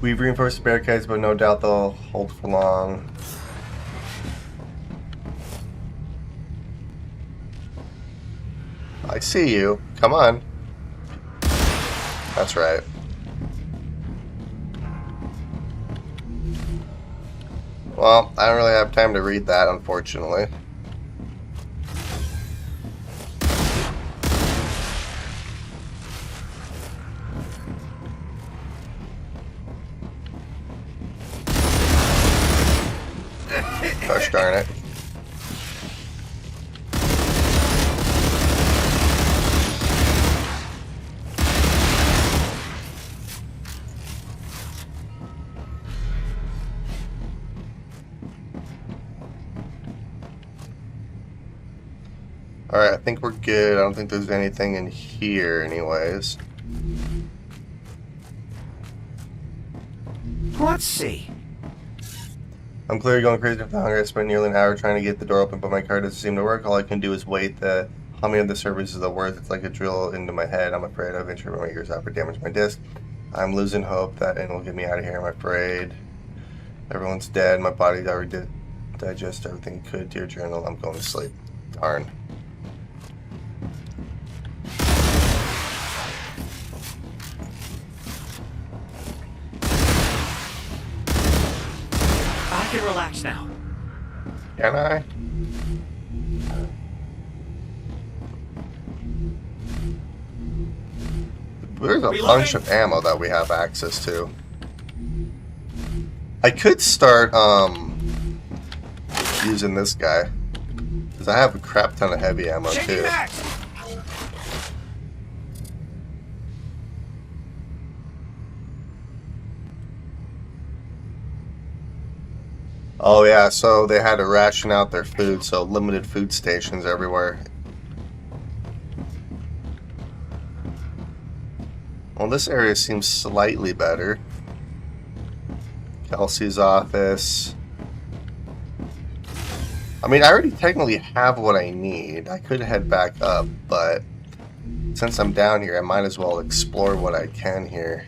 We've reinforced the barricades, but no doubt they'll hold for long. I see you. Come on. That's right. Well, I don't really have time to read that, unfortunately. Gosh darn it. Alright, I think we're good. I don't think there's anything in here anyways. Let's see. I'm clearly going crazy with the hunger. I spent nearly an hour trying to get the door open, but my card doesn't seem to work. All I can do is wait. The humming of the servers is the worst. It's like a drill into my head. I'm afraid I've injured my ears out or damaged my disc. I'm losing hope that it will get me out of here. I'm afraid. Everyone's dead. My body's already did digest everything it could. Dear journal, I'm going to sleep. Darn. I can relax now. Can I? There's a bunch of ammo that we have access to. I could start using this guy, because I have a crap ton of heavy ammo too. Oh yeah, so they had to ration out their food, so limited food stations everywhere. Well, this area seems slightly better. Kelsey's office. I mean, I already technically have what I need. I could head back up, but since I'm down here, I might as well explore what I can here.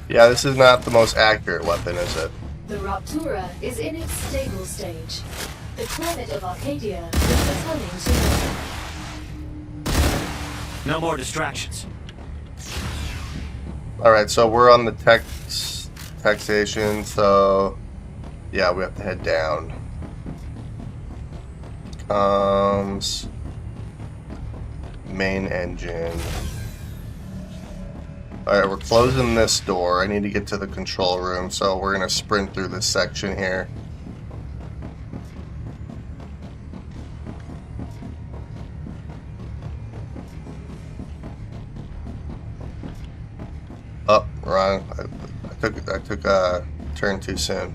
Yeah, this is not the most accurate weapon, is it? The Raptura is in its stable stage. The climate of Arcadia is returning to normal. No more distractions. Alright, so we're on the tech station, so yeah, we have to head down. Comms. Main engine. Alright, we're closing this door. I need to get to the control room, so we're going to sprint through this section here. Oh, wrong. I took a turn too soon.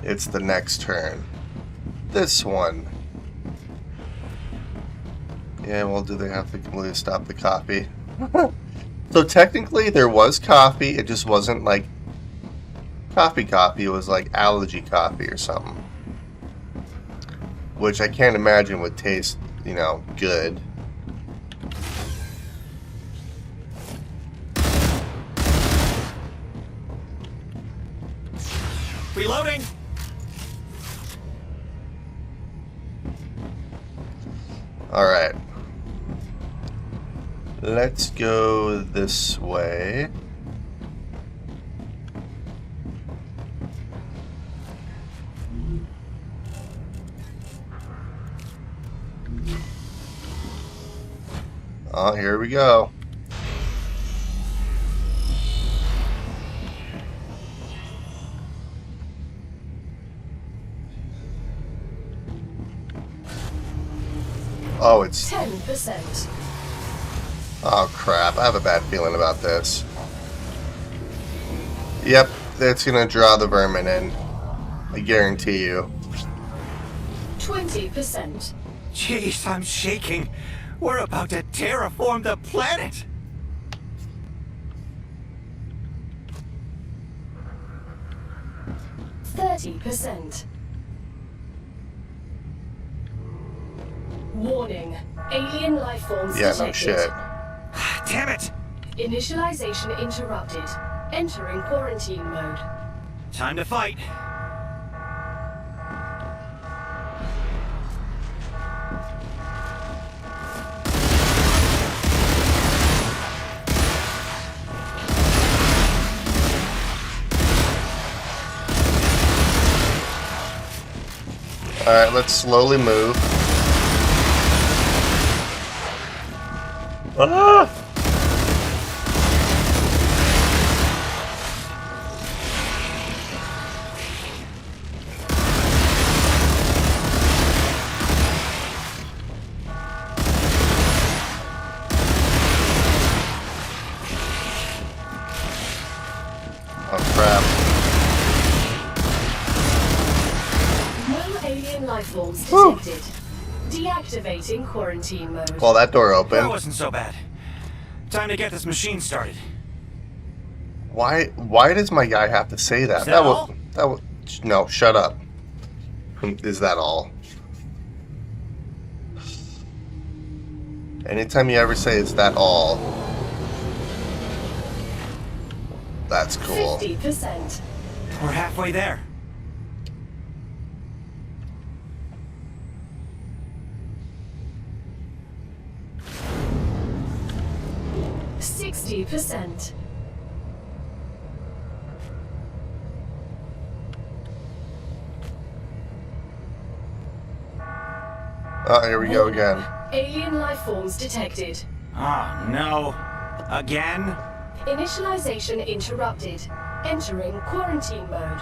It's the next turn. This one. Yeah, well, do they have to completely stop the coffee? So technically there was coffee, it just wasn't like coffee, it was like allergy coffee or something. Which I can't imagine would taste, you know, good. Reloading! Alright. Let's go this way. Oh, here we go. Oh, it's... 10%. Oh, crap. I have a bad feeling about this. Yep, that's gonna draw the vermin in. I guarantee you. 20%. Jeez, I'm shaking. We're about to terraform the planet. %. Warning. Alien life forms Yeah, detected. no shit. Damn it! Initialization interrupted. Entering quarantine mode. Time to fight. Alright, let's slowly move. Ah! Oh crap. No alien life forms Whew. detected. Deactivating quarantine mode. Well, that door That opened. wasn't so bad. Time to get this machine started. Why does my guy have to say that? Is that all? That was no, shut up. Is that all? Anytime you ever say it's that all, that's cool. 50%. We're halfway there. %. Oh, here we go again. Alien life forms detected. Oh, no. Again? Initialization interrupted. Entering quarantine mode.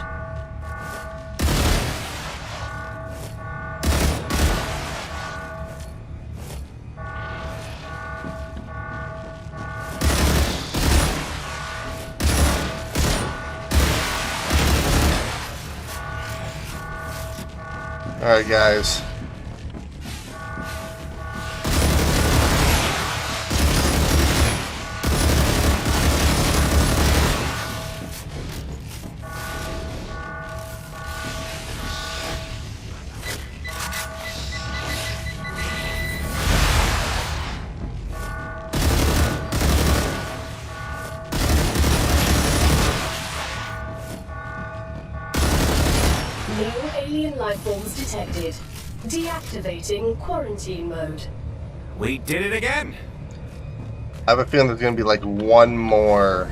Alright, guys. No alien life forms detected. Deactivating quarantine mode. We did it again. I have a feeling there's gonna be like one more.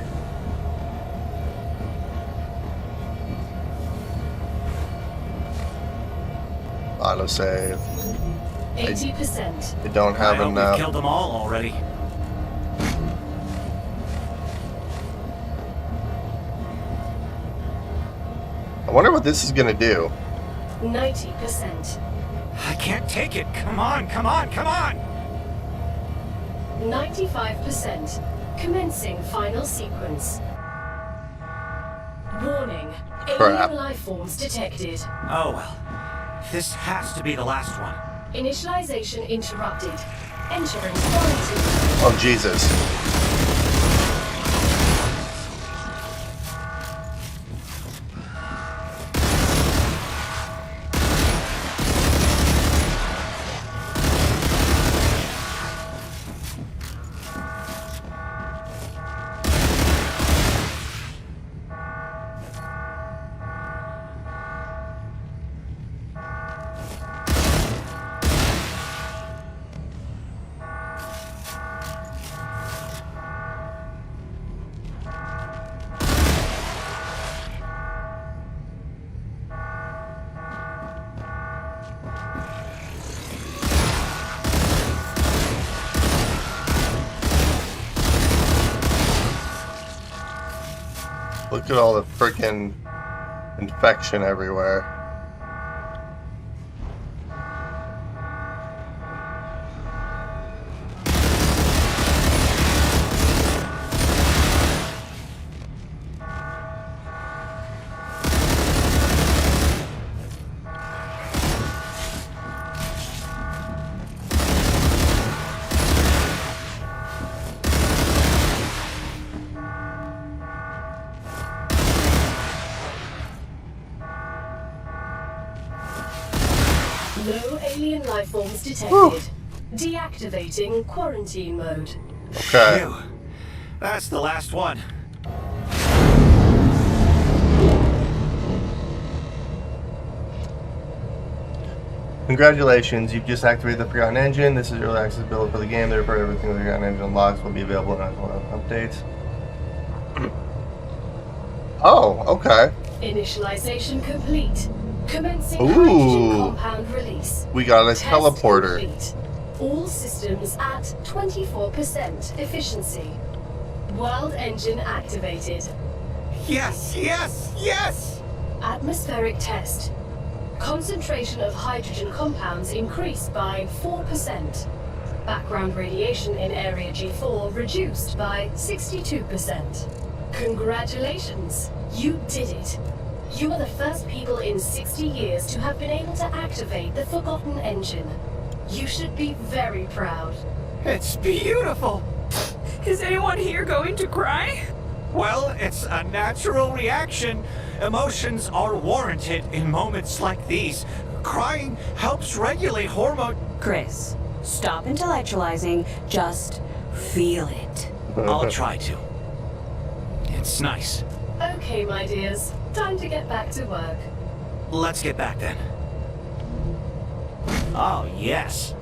Autosave. 80%. I don't have I hope we've enough. killed them all already. I wonder what this is gonna do. 90%. I can't take it. Come on, come on, come on! 95%. Commencing final sequence. Warning. Crap. Alien life forms detected. Oh well. This has to be the last one. Initialization interrupted. Entering quarantine. Oh, Jesus. Look at all the frickin' infection everywhere. platforms detected. Deactivating quarantine mode. Okay. Phew. That's the last one. Congratulations, you've just activated the Forgotten Engine. This is early access build for the game, therefore everything with the Forgotten Engine unlocks will be available in updates. Oh, okay. Initialization complete. Commencing Ooh. hydrogen compound release. We got a Test teleporter. complete. All systems at 24% efficiency. World engine activated. Yes, yes, yes! Atmospheric test. Concentration of hydrogen compounds increased by 4%. Background radiation in Area G4 reduced by 62%. Congratulations! You did it! You are the first people in 60 years to have been able to activate the Forgotten Engine. You should be very proud. It's beautiful! Is anyone here going to cry? Well, it's a natural reaction. Emotions are warranted in moments like these. Crying helps regulate hormone. Chris, stop intellectualizing. Just feel it. I'll try to. It's nice. Okay, my dears. Time to get back to work. Let's get back then. Oh, yes.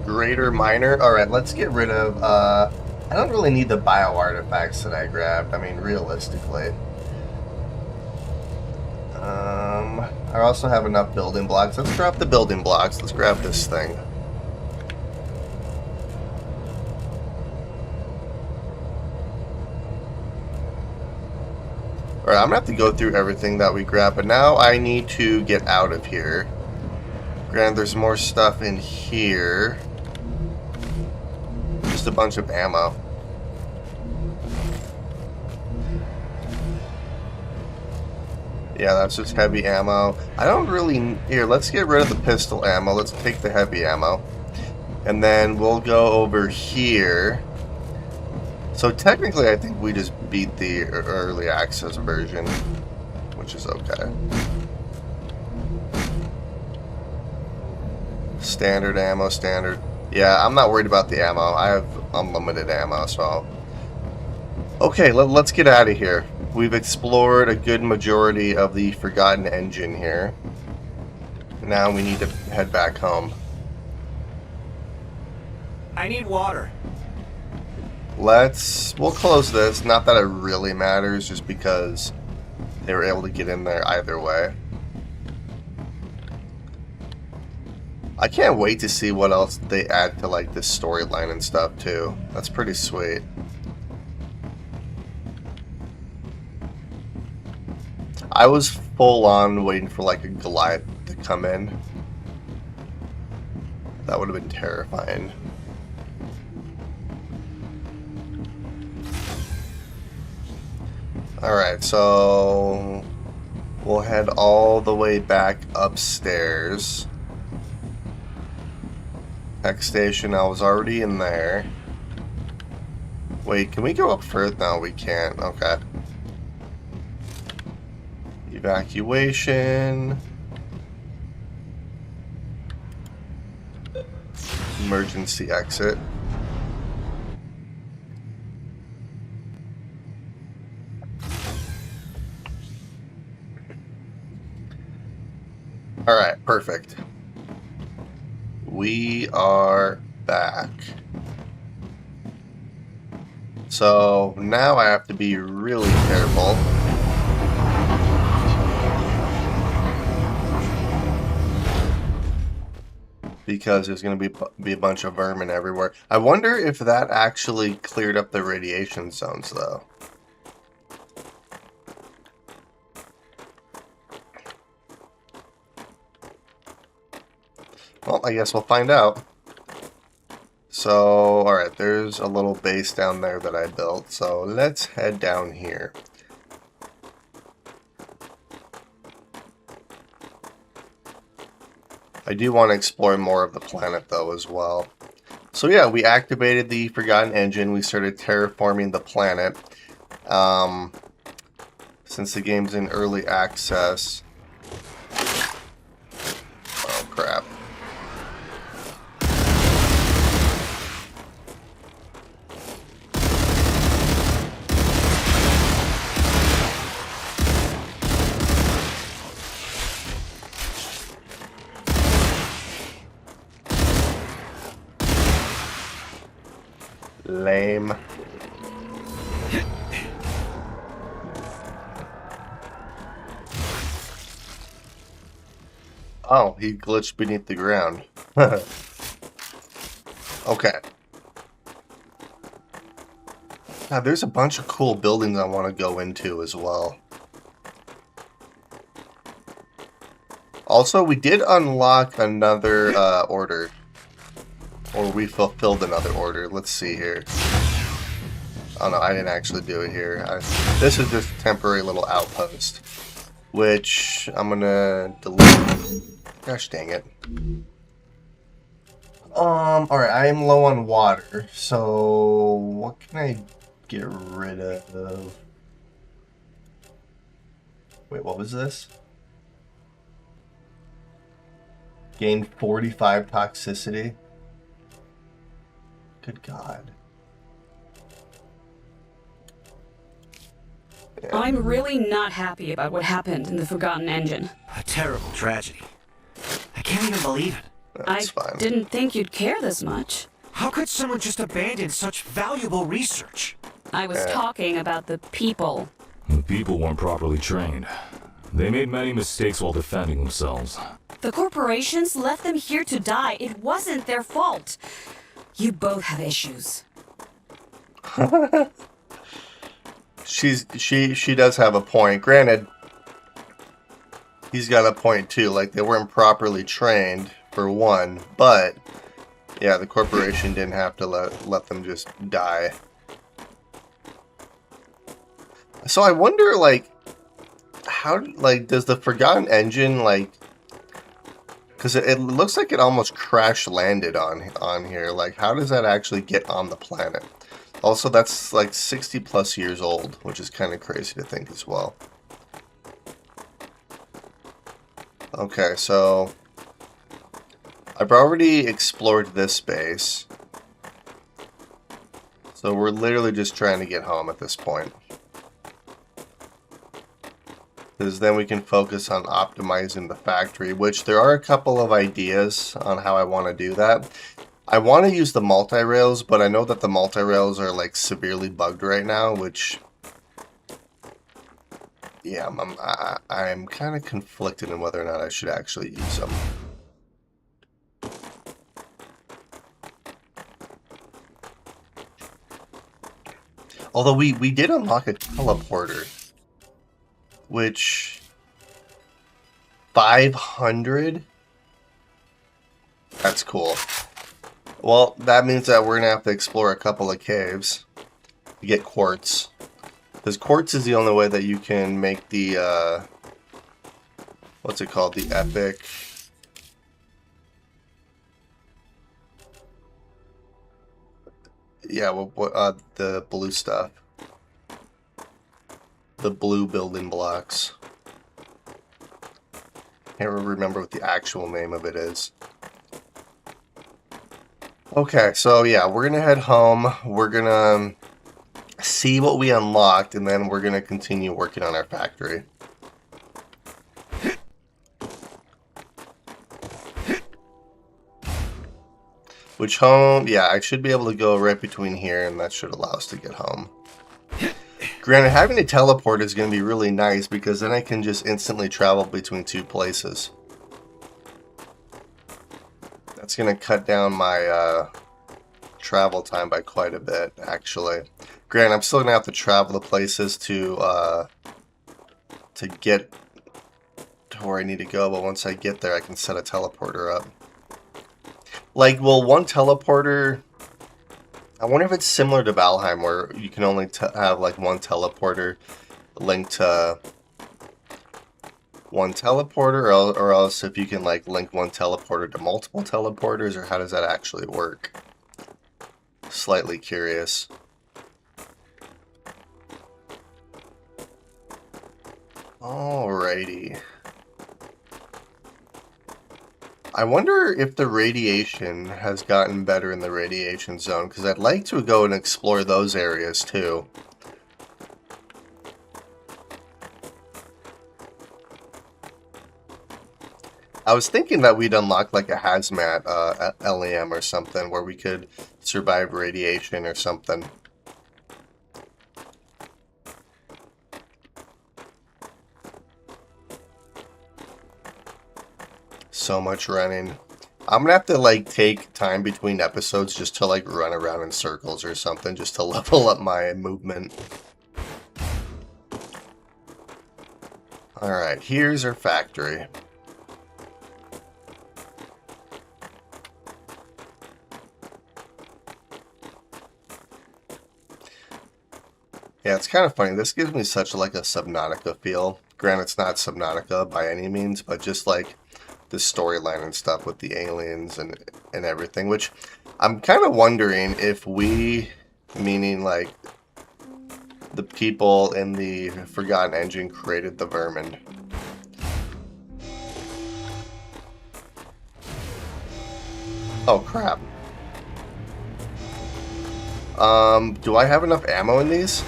Greater minor. Alright, let's get rid of, I don't really need the bio artifacts that I grabbed. I mean, realistically. I also have enough building blocks. Let's drop the building blocks. Let's grab this thing. Alright, I'm gonna have to go through everything that we grabbed, but now I need to get out of here. Granted, there's more stuff in here. Just a bunch of ammo. Yeah, that's just heavy ammo. I don't really... Here, let's get rid of the pistol ammo. Let's take the heavy ammo. And then we'll go over here. So technically, I think we just beat the early access version, which is okay. Standard ammo, standard. Yeah, I'm not worried about the ammo. I have unlimited ammo, so... Okay, let's get out of here. We've explored a good majority of the Forgotten Engine here. Now we need to head back home. I need water. We'll close this. Not that it really matters, just because they were able to get in there either way. I can't wait to see what else they add to like this storyline and stuff too. That's pretty sweet. I was full on waiting for like a Goliath to come in. That would have been terrifying. Alright, so we'll head all the way back upstairs. Tech station, I was already in there. Wait, can we go up further? No, we can't. Okay. Evacuation. Emergency exit. Alright, perfect. We are back. So now I have to be really careful. Because there's going to be a bunch of vermin everywhere. I wonder if that actually cleared up the radiation zones, though. Well, I guess we'll find out. So, alright, there's a little base down there that I built. So let's head down here. I do want to explore more of the planet, though, as well. So yeah, we activated the Forgotten Engine. We started terraforming the planet. since the game's in early access. Oh, crap. Lame. Oh, he glitched beneath the ground. Okay. Now, there's a bunch of cool buildings I want to go into as well. Also, we did unlock another order. Or we fulfilled another order. Let's see here. Oh no, I didn't actually do it here. This is just a temporary little outpost. Which I'm gonna delete. Gosh dang it. Alright, I am low on water. So, what can I get rid of? Wait, what was this? Gain 45 toxicity. Good God. Yeah. I'm really not happy about what happened in the Forgotten Engine. A terrible tragedy. I can't even believe it. That's fine. Didn't think you'd care this much. How could someone just abandon such valuable research? I was talking about the people. The people weren't properly trained. They made many mistakes while defending themselves. The corporations left them here to die. It wasn't their fault. You both have issues. She does have a point. Granted, he's got a point too. Like, they weren't properly trained for one, but yeah, the corporation didn't have to let them just die. So I wonder, like, how, like, does the Forgotten Engine, like, because it looks like it almost crash landed on here. Like, how does that actually get on the planet? Also, that's like 60 plus years old, which is kind of crazy to think as well. Okay, so I've already explored this base. So we're literally just trying to get home at this point. Because then we can focus on optimizing the factory, which there are a couple of ideas on how I want to do that. I want to use the multi-rails, but I know that the multi-rails are like severely bugged right now, which, yeah, I'm kind of conflicted in whether or not I should actually use them. Although we did unlock a teleporter. Which 500? That's cool. Well, that means that we're gonna have to explore a couple of caves to get quartz. Because quartz is the only way that you can make the what's it called? The epic. Yeah, the blue stuff. The blue building blocks. Can't remember what the actual name of it is. Okay, so yeah, we're gonna head home. We're gonna see what we unlocked, and then we're gonna continue working on our factory. Which home? Yeah, I should be able to go right between here, and that should allow us to get home. Granted, having a teleport is going to be really nice because then I can just instantly travel between two places. That's going to cut down my travel time by quite a bit, actually. Granted, I'm still going to have to travel the places to get to where I need to go, but once I get there, I can set a teleporter up. Like, will one teleporter... I wonder if it's similar to Valheim, where you can only have, like, one teleporter linked to one teleporter, or else if you can, like, link one teleporter to multiple teleporters, or how does that actually work? Slightly curious. Alrighty. I wonder if the radiation has gotten better in the radiation zone, because I'd like to go and explore those areas too. I was thinking that we'd unlock like a hazmat LEM or something where we could survive radiation or something. So much running. I'm gonna have to like take time between episodes just to like run around in circles or something just to level up my movement. Alright, here's our factory. Yeah, it's kind of funny. This gives me such like a Subnautica feel. Granted, it's not Subnautica by any means, but just like the storyline and stuff with the aliens and everything, which I'm kind of wondering if we, meaning like the people in the Forgotten Engine, created the vermin. Oh crap. Do I have enough ammo in these?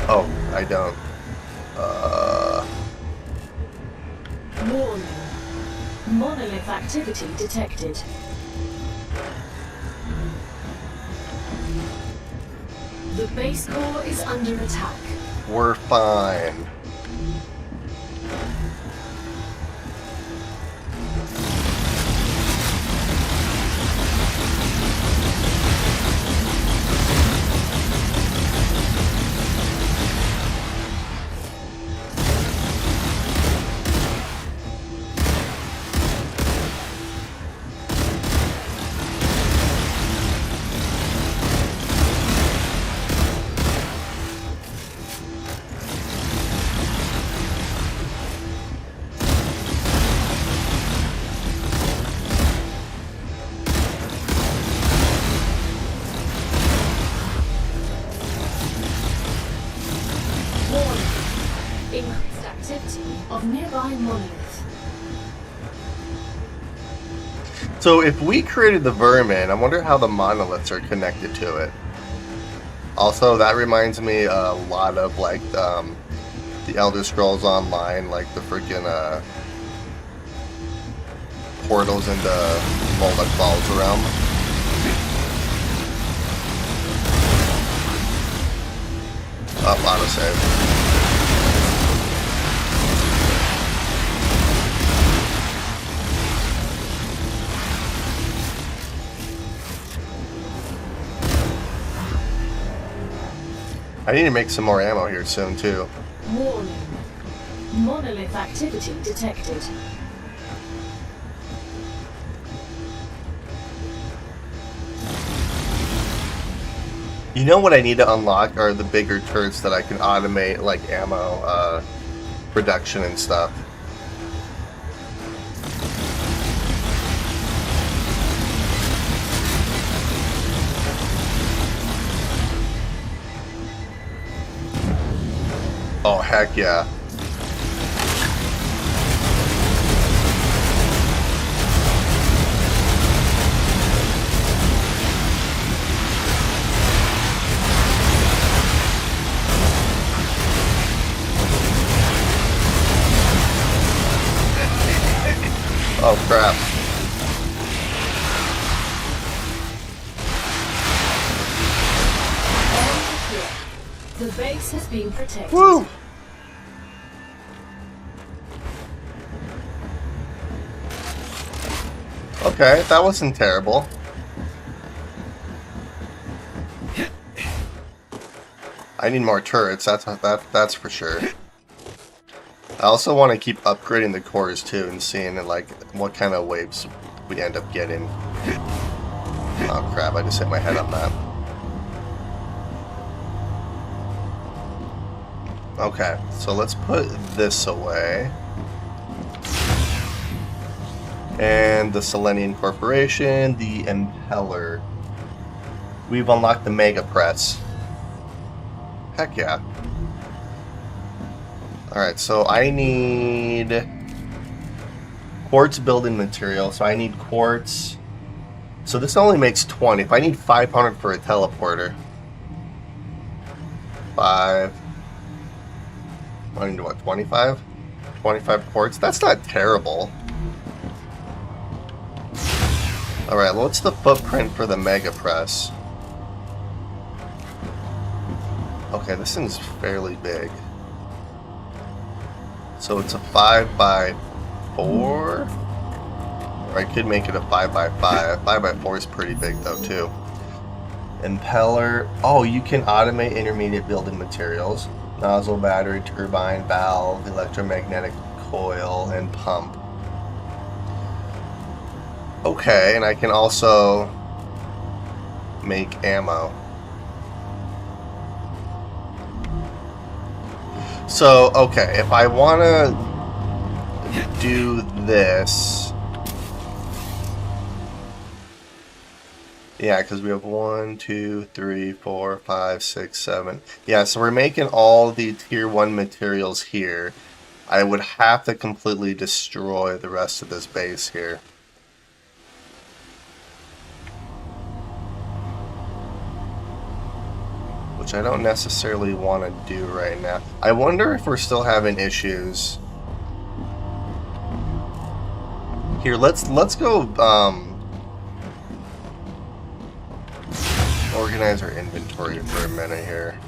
Oh, I don't. Warning. Monolith activity detected. The base core is under attack. We're fine. Increased activity of nearby monolith. So if we created the vermin, I wonder how the monoliths are connected to it. Also, that reminds me a lot of like the Elder Scrolls Online, like the freaking portals into Moloch Falls realm. Up, autosave. I need to make some more ammo here soon, too. Warning. Monolith activity detected. You know what I need to unlock are the bigger turrets that I can automate, like ammo production and stuff. Oh, heck yeah. Oh, crap. The base has been protected. Woo! Okay, that wasn't terrible. I need more turrets, that's for sure. I also want to keep upgrading the cores too and seeing like what kind of waves we end up getting. Oh crap, I just hit my head on that. Okay, so let's put this away. And the Selenian Corporation, the Impeller. We've unlocked the Mega Press. Heck yeah. Alright, so I need quartz building material, so I need quartz. So this only makes 20. If I need 500 for a teleporter. 5. I need what, 25? 25 quartz? That's not terrible. Alright, what's the footprint for the Mega Press? Okay, this thing's fairly big. So it's a 5x4? Or I could make it a 5x5. 5x4 is pretty big though, too. Impeller. Oh, you can automate intermediate building materials. Nozzle, battery, turbine, valve, electromagnetic coil, and pump. Okay, and I can also make ammo. So, okay, if I want to do this, yeah, because we have 1, 2, 3, 4, 5, 6, 7. Yeah, so we're making all the tier 1 materials here. I would have to completely destroy the rest of this base here. Which I don't necessarily want to do right now. I wonder if we're still having issues. Here, let's go organize our inventory for a minute here.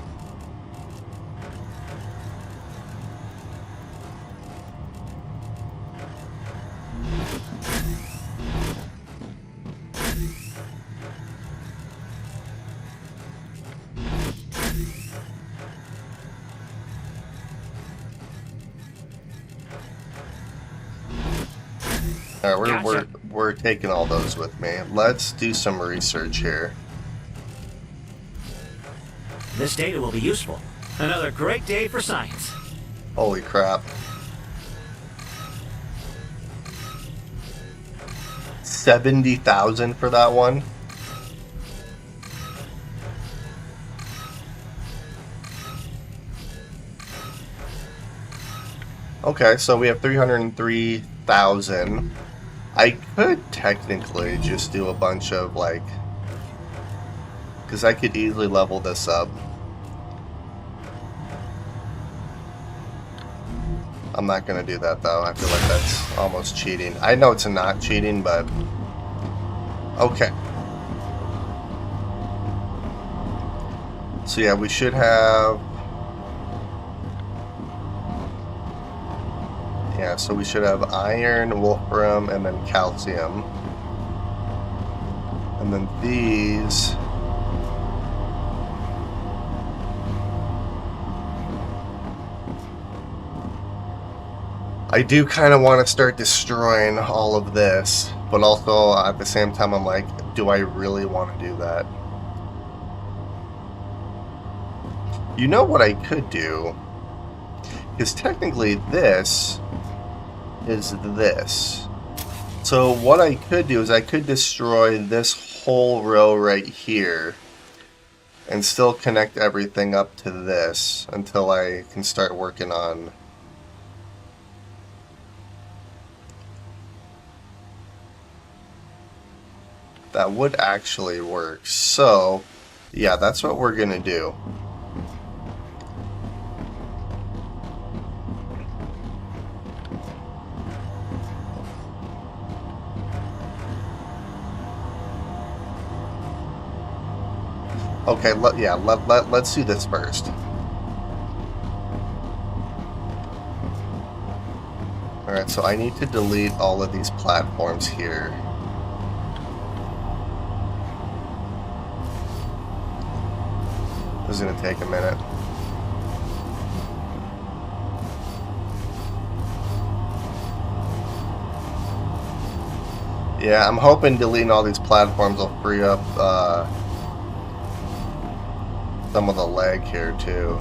Alright, we're taking all those with me. Let's do some research here. This data will be useful. Another great day for science. Holy crap. 70,000 for that one? Okay, so we have 303,000. I could technically just do a bunch of, like, because I could easily level this up. I'm not going to do that, though. I feel like that's almost cheating. I know it's not cheating, but... Okay. So, yeah, we should have... Yeah, so we should have iron, wolfram, and then calcium. And then these... I do kind of want to start destroying all of this, but also at the same time I'm like, do I really want to do that? You know what I could do? Because technically this is this. So what I could do is I could destroy this whole row right here and still connect everything up to this until I can start working on... That would actually work. So, yeah, that's what we're gonna do. Okay, let's do this first. Alright, so I need to delete all of these platforms here. This is going to take a minute. Yeah, I'm hoping deleting all these platforms will free up some of the lag here too.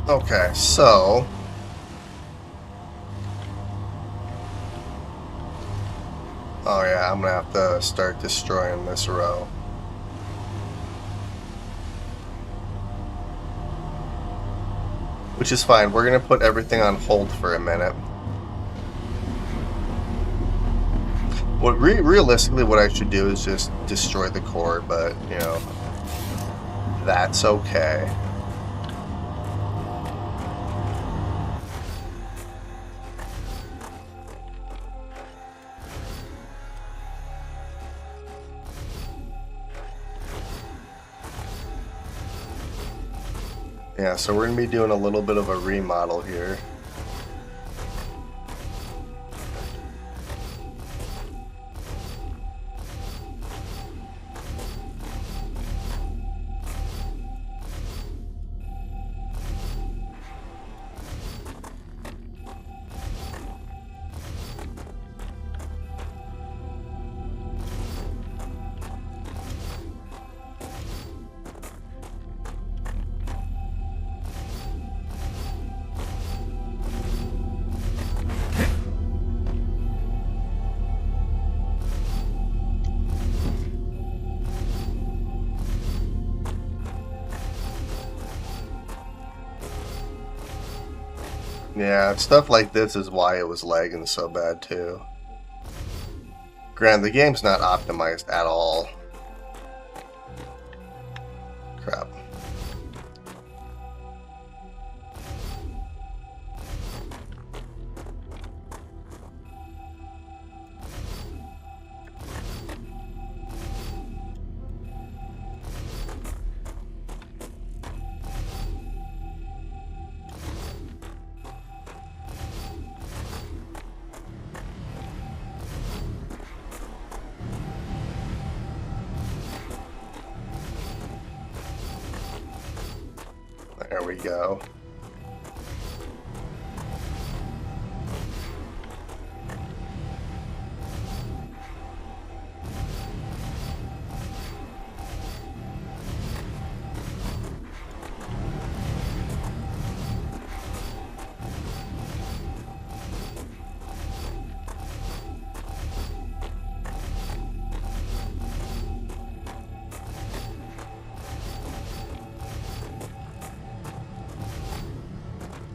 Okay, so oh yeah, I'm gonna have to start destroying this row. Which is fine. We're gonna put everything on hold for a minute. What realistically, what I should do is just destroy the core, but you know, that's okay. Yeah, so we're going to be doing a little bit of a remodel here. Yeah, stuff like this is why it was lagging so bad too. Granted, the game's not optimized at all. Crap. There we go.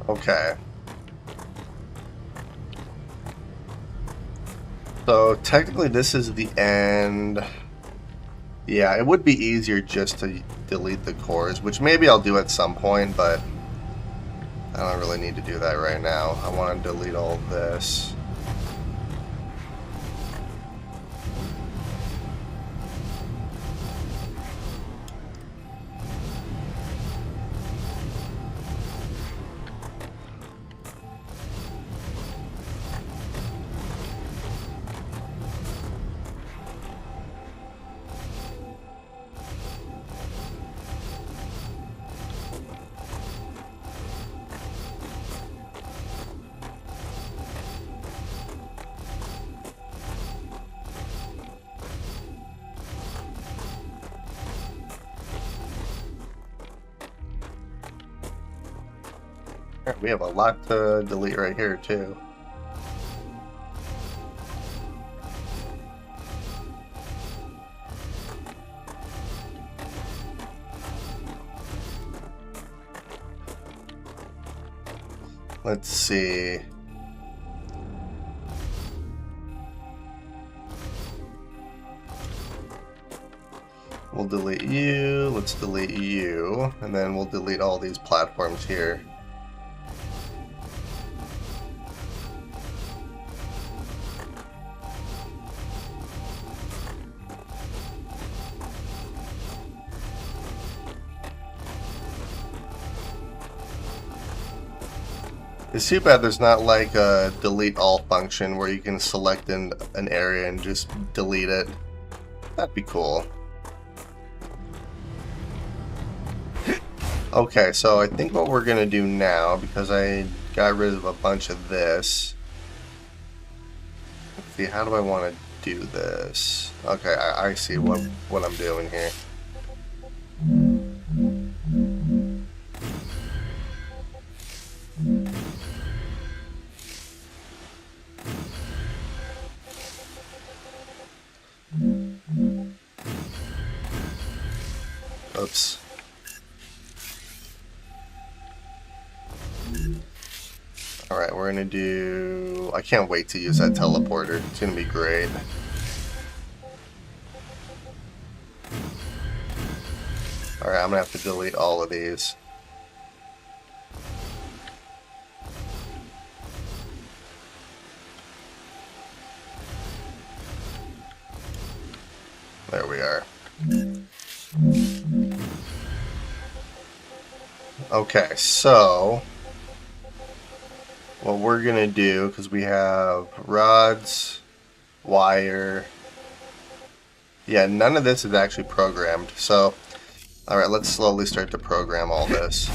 Okay. So technically this is the end. Yeah, it would be easier just to delete the cores, which maybe I'll do at some point, but I don't really need to do that right now. I want to delete all this. We have a lot to delete right here too. Let's see. We'll delete you, let's delete you, and then we'll delete all these platforms here. It's too bad there's not like a delete all function where you can select an area and just delete it. That'd be cool. Okay, so I think what we're gonna do now, because I got rid of a bunch of this. Let's see, how do I want to do this? Okay, I see what I'm doing here. Oops. Alright, we're gonna do... I can't wait to use that teleporter. It's gonna be great. Alright, I'm gonna have to delete all of these. There we are. Okay, so what we're gonna do, because we have rods, wire. Yeah, none of this is actually programmed. So, alright, let's slowly start to program all this.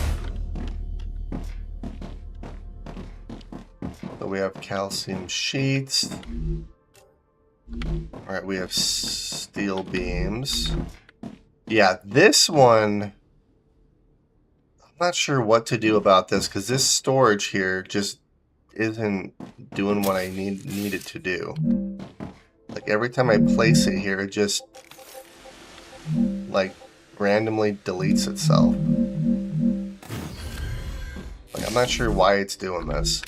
So we have calcium sheets. Alright, we have steel beams. Yeah, this one, I'm not sure what to do about this, because this storage here just isn't doing what I need it to do. Like, every time I place it here, it just, like, randomly deletes itself. Like, I'm not sure why it's doing this.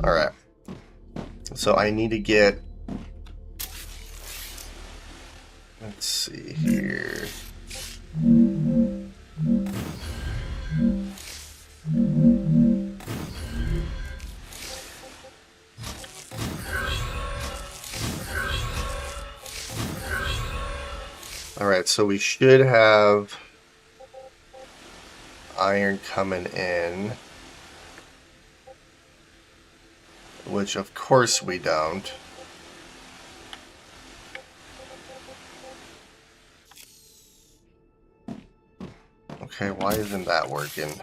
Alright. So I need to get... Let's see here. Alright, so we should have iron coming in, which of course we don't. Okay, why isn't that working?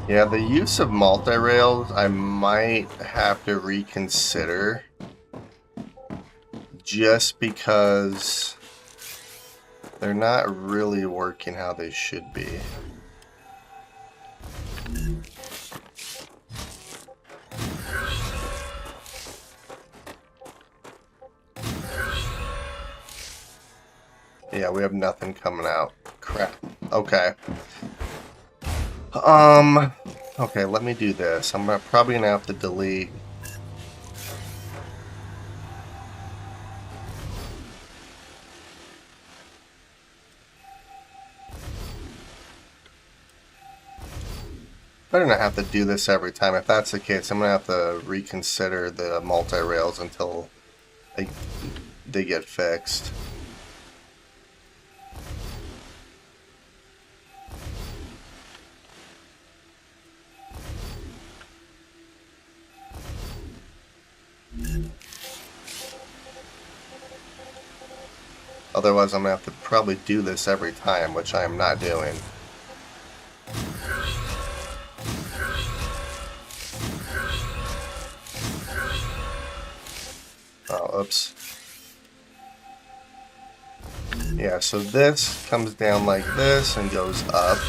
Yeah, the use of multi-rails I might have to reconsider, just because they're not really working how they should be. Yeah, we have nothing coming out. Crap. Okay. Okay, let me do this. I'm probably gonna have to delete. Better not have to do this every time. If that's the case, I'm gonna have to reconsider the multi-rails until they get fixed. Otherwise, I'm going to have to probably do this every time, which I am not doing. Oh, oops. Yeah, so this comes down like this and goes up.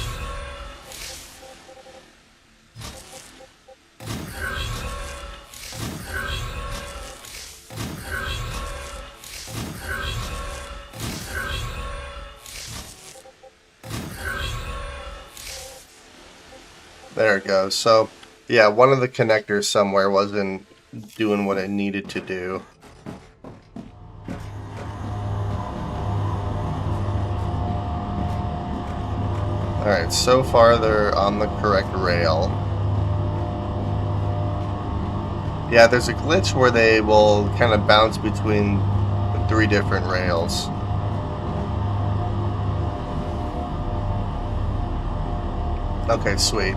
There it goes. So, yeah, one of the connectors somewhere wasn't doing what it needed to do. Alright, so far they're on the correct rail. Yeah, there's a glitch where they will kind of bounce between the 3 different rails. Okay, sweet.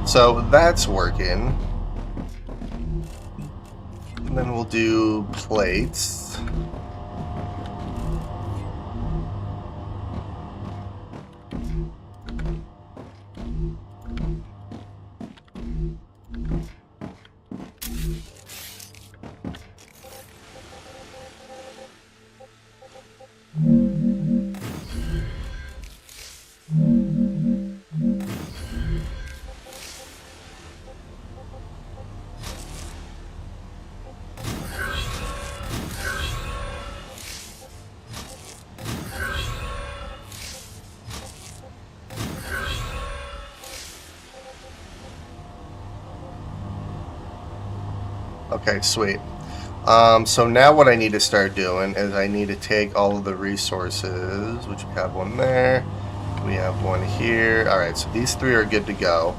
So that's working. And then we'll do plates. Okay, sweet. So now what I need to start doing is I need to take all of the resources, which we have one there, we have one here. Alright, so these three are good to go.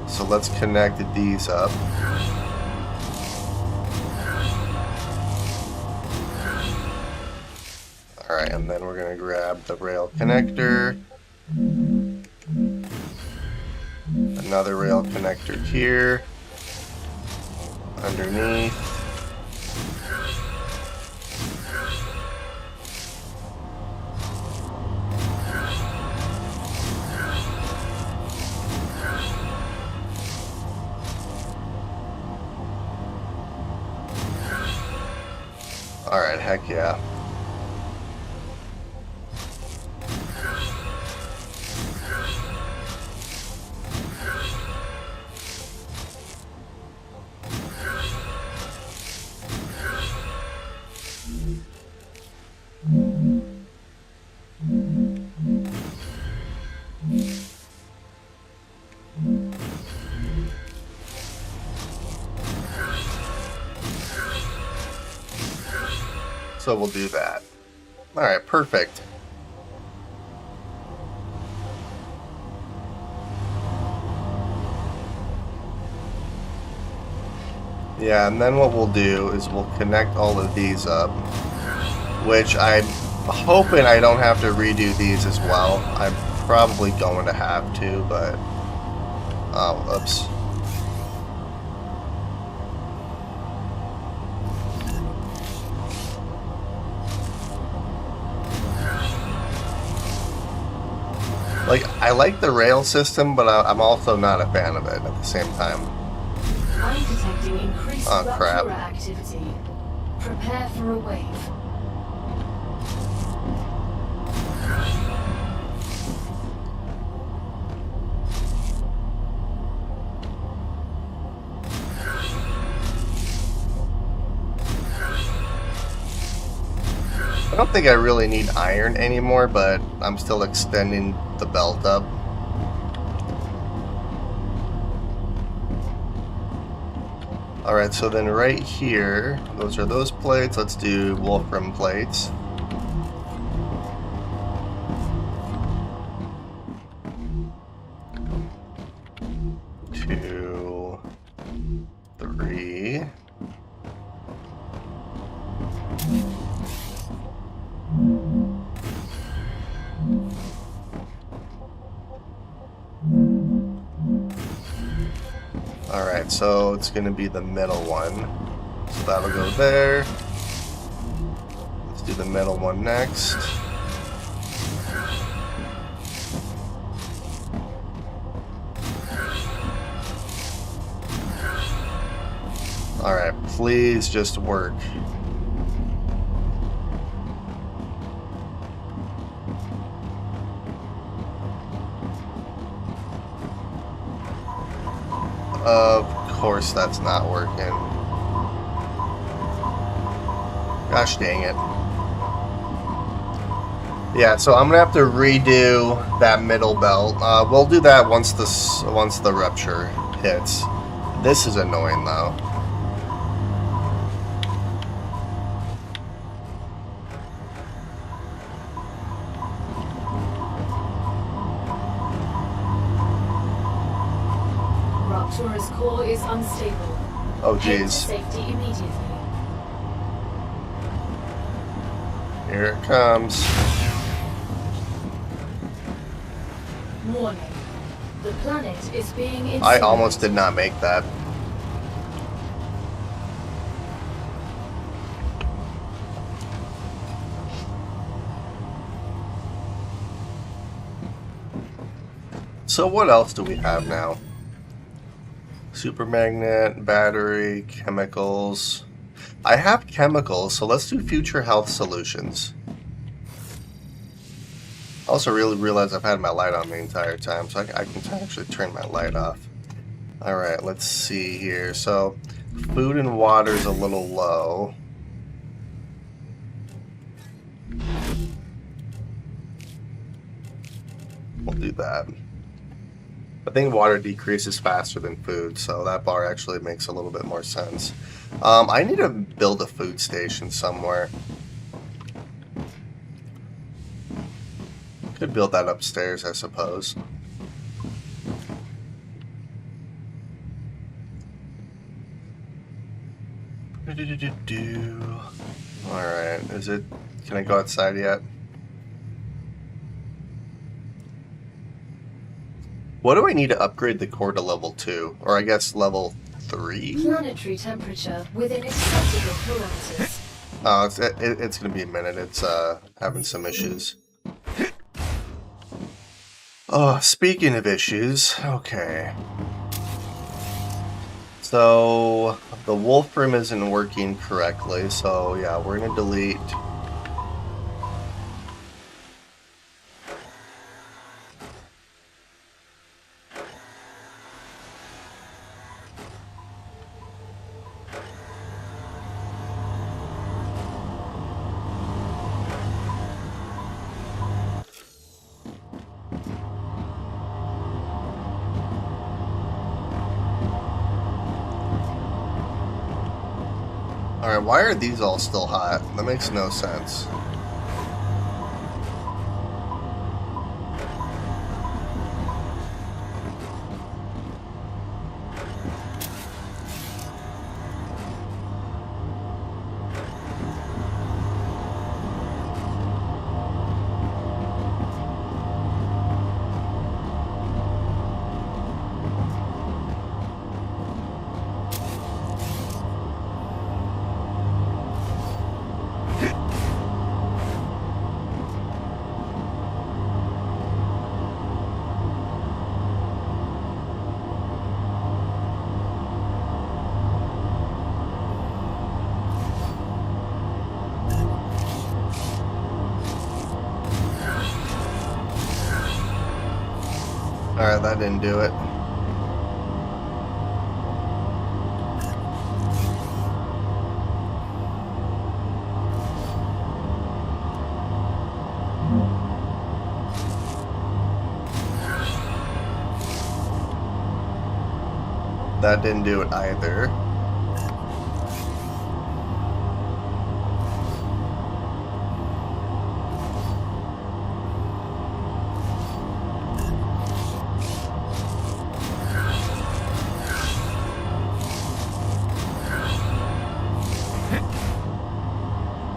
So let's connect these up. Alright, and then we're going to grab the rail connector. Another rail connector here. Underneath. Alright, heck yeah. So we'll do that. Alright, perfect. Yeah, and then what we'll do is we'll connect all of these up, which I'm hoping I don't have to redo these as well. I'm probably going to have to, but... oh, oops. Like, I like the rail system, but I'm also not a fan of it at the same time. I'm detecting increased crap. rupture activity. Prepare for a wave. I don't think I really need iron anymore, but I'm still extending the belt up. Alright, so then right here, those are those plates. Let's do wolfram plates. Two, three. Alright, so it's going to be the middle one. So that'll go there. Let's do the middle one next. Alright, please just work. Of course that's not working. Gosh dang it. Yeah, so I'm gonna have to redo that middle belt. We'll do that once the rupture hits. This is annoying though. Rupture's core is unstable. Oh Head to geez. safety immediately. Here it comes. Warning. The planet is being I incinerated. almost did not make that. So what else do we have now? Super magnet, battery, chemicals. I have chemicals, so let's do future health solutions. I also really realize I've had my light on the entire time, so I can actually turn my light off. Alright, let's see here. So, food and water is a little low. We'll do that. I think water decreases faster than food, so that bar actually makes a little bit more sense. I need to build a food station somewhere. Could build that upstairs, I suppose. Alright, is it... Can I go outside yet? What do I need to upgrade the core to level 2? Or I guess level 3? Planetary temperature within acceptable parameters. Oh, it's gonna be a minute. It's having some issues. Oh, speaking of issues, okay. So the Wolfram isn't working correctly, so yeah, we're gonna delete. Alright, why are these all still hot? That makes no sense. Alright, that didn't do it. That didn't do it either.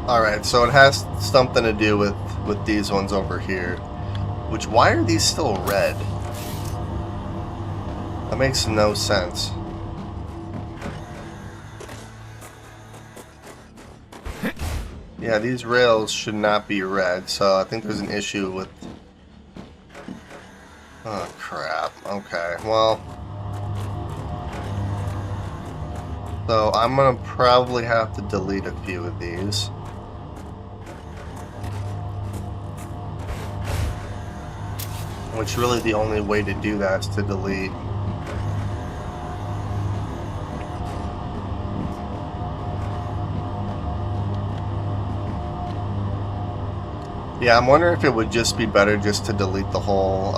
Alright, so it has something to do with these ones over here. Which, why are these still red? That makes no sense. Yeah, these rails should not be red, so I think there's an issue with... Oh, crap. Okay, well... So, I'm gonna probably have to delete a few of these. Which really the only way to do that is to delete. Yeah, I'm wondering if it would just be better just to delete the whole,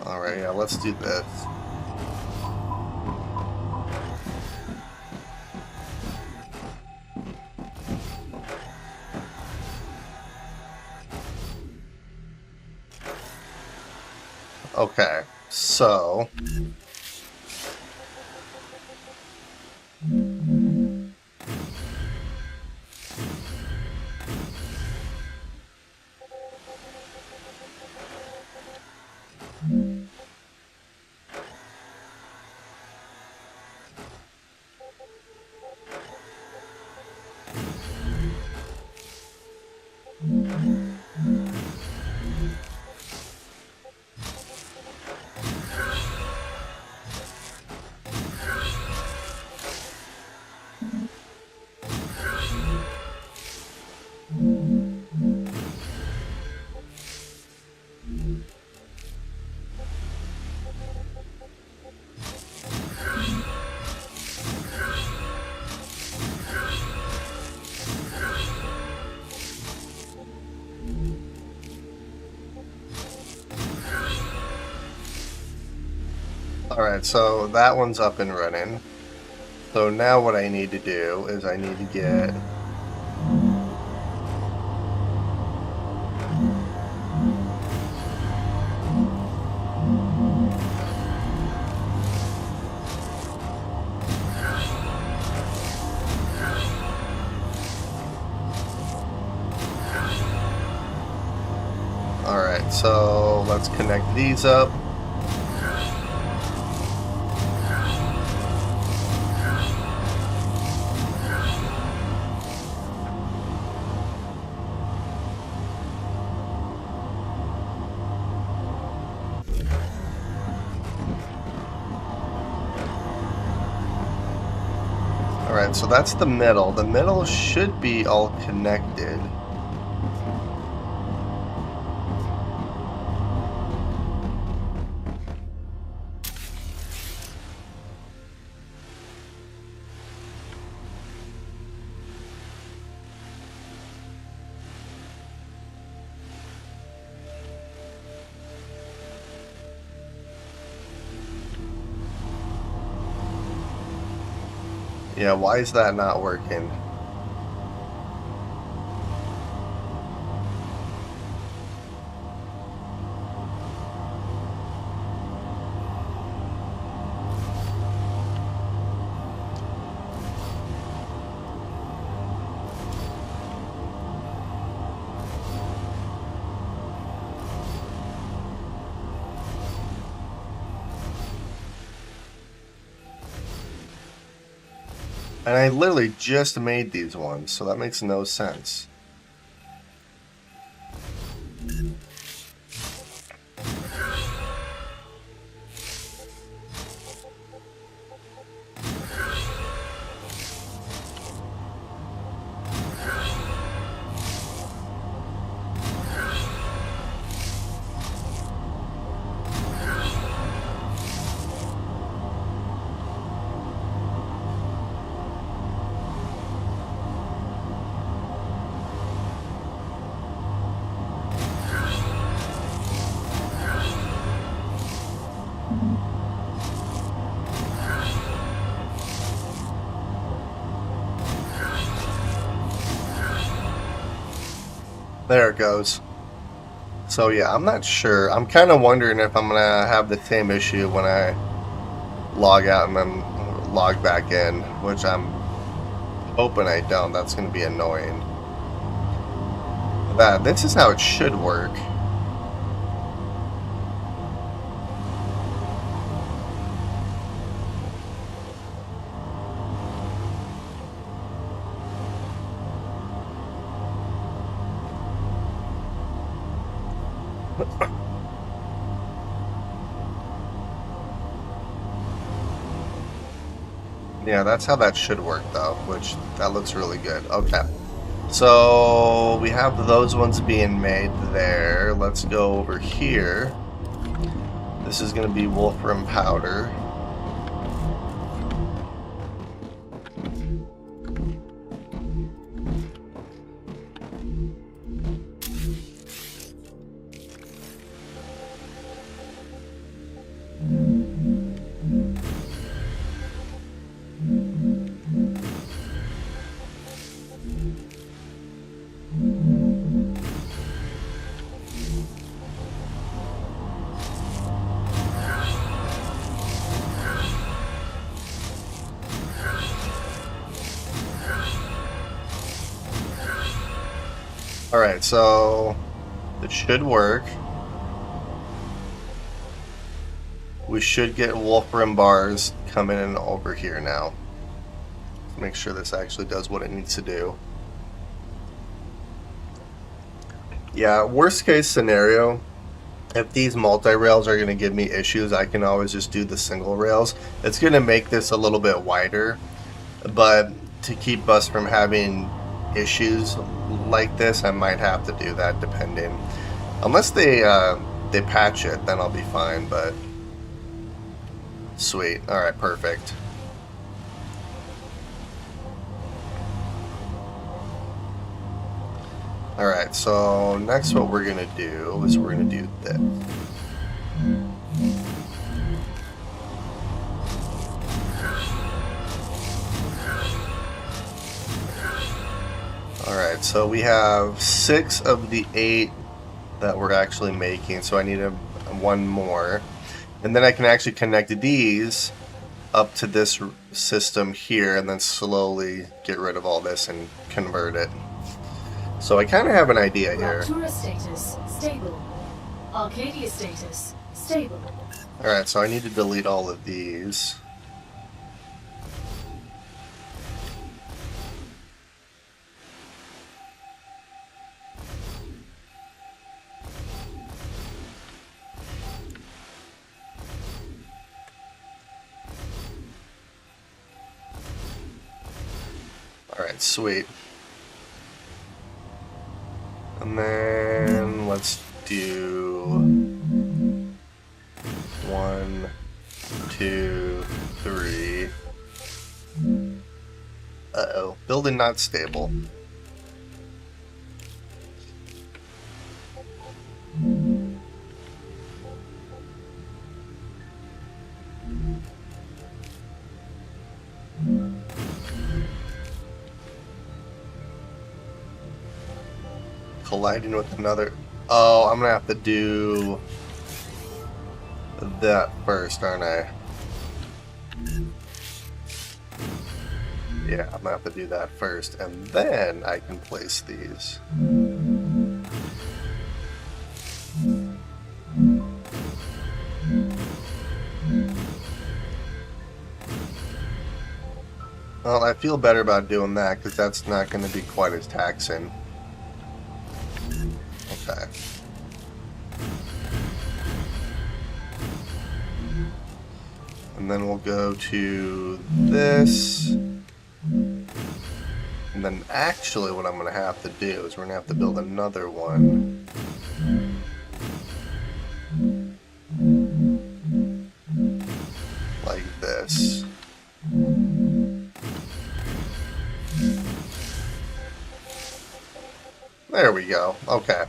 Alright, yeah, let's do this. Okay, so... Alright, so that one's up and running. So now what I need to do is I need to get... Alright, so let's connect these up. Alright, so that's the middle. The middle should be all connected. Yeah, why is that not working? And I literally just made these ones, so that makes no sense. There it goes. So yeah, I'm not sure. I'm kind of wondering if I'm going to have the same issue when I log out and then log back in, which I'm hoping I don't. That's going to be annoying. This is how it should work. Yeah, that's how that should work though, which that looks really good. Okay. So we have those ones being made there. Let's go over here. This is going to be wolfram powder. Alright, so it should work. We should get wolfram bars coming in over here now. Make sure this actually does what it needs to do. Yeah, worst case scenario, if these multi-rails are going to give me issues, I can always just do the single rails. It's going to make this a little bit wider, but to keep us from having issues like this, I might have to do that depending. Unless they patch it, then I'll be fine, but sweet. Alright, perfect. Alright, so next what we're going to do is we're going to do this. Alright, so we have 6 of the 8 that we're actually making, so I need one more. And then I can actually connect these up to this system here and then slowly get rid of all this and convert it. So I kind of have an idea here. Raptura status stable. Arcadia status stable. Alright, so I need to delete all of these. Alright, sweet. And then let's do 1, 2, 3. Uh-oh. Building not stable. Colliding with another. Oh, I'm gonna have to do that first, aren't I? Yeah, I'm gonna have to do that first, and then I can place these. Well, I feel better about doing that because that's not going to be quite as taxing. Okay. And then we'll go to this. And then actually what I'm going to have to do is we're going to have to build another one. Like this. There we go. Okay.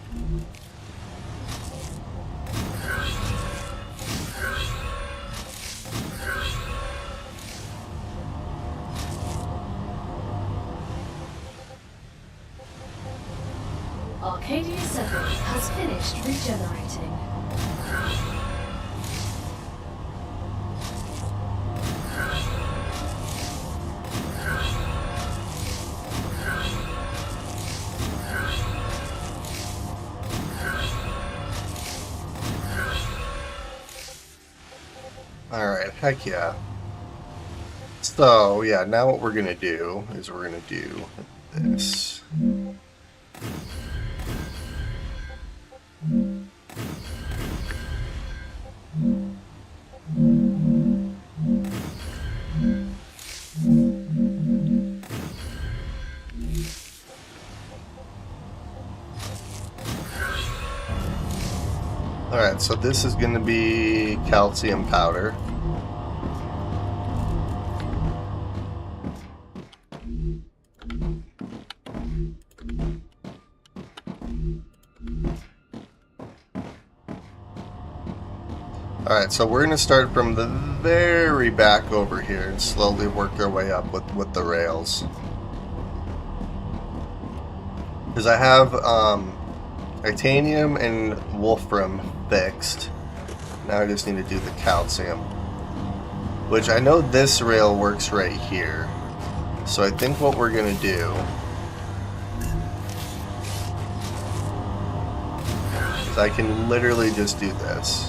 Arcadia 7 has finished regenerating. Alright, heck yeah. So, yeah, now what we're going to do is we're going to do this. Alright, so this is going to be calcium powder. Alright, so we're going to start from the very back over here and slowly work our way up with the rails. Because I have titanium and wolfram fixed. Now I just need to do the calcium. Which I know this rail works right here. So I think what we're going to do is I can literally just do this.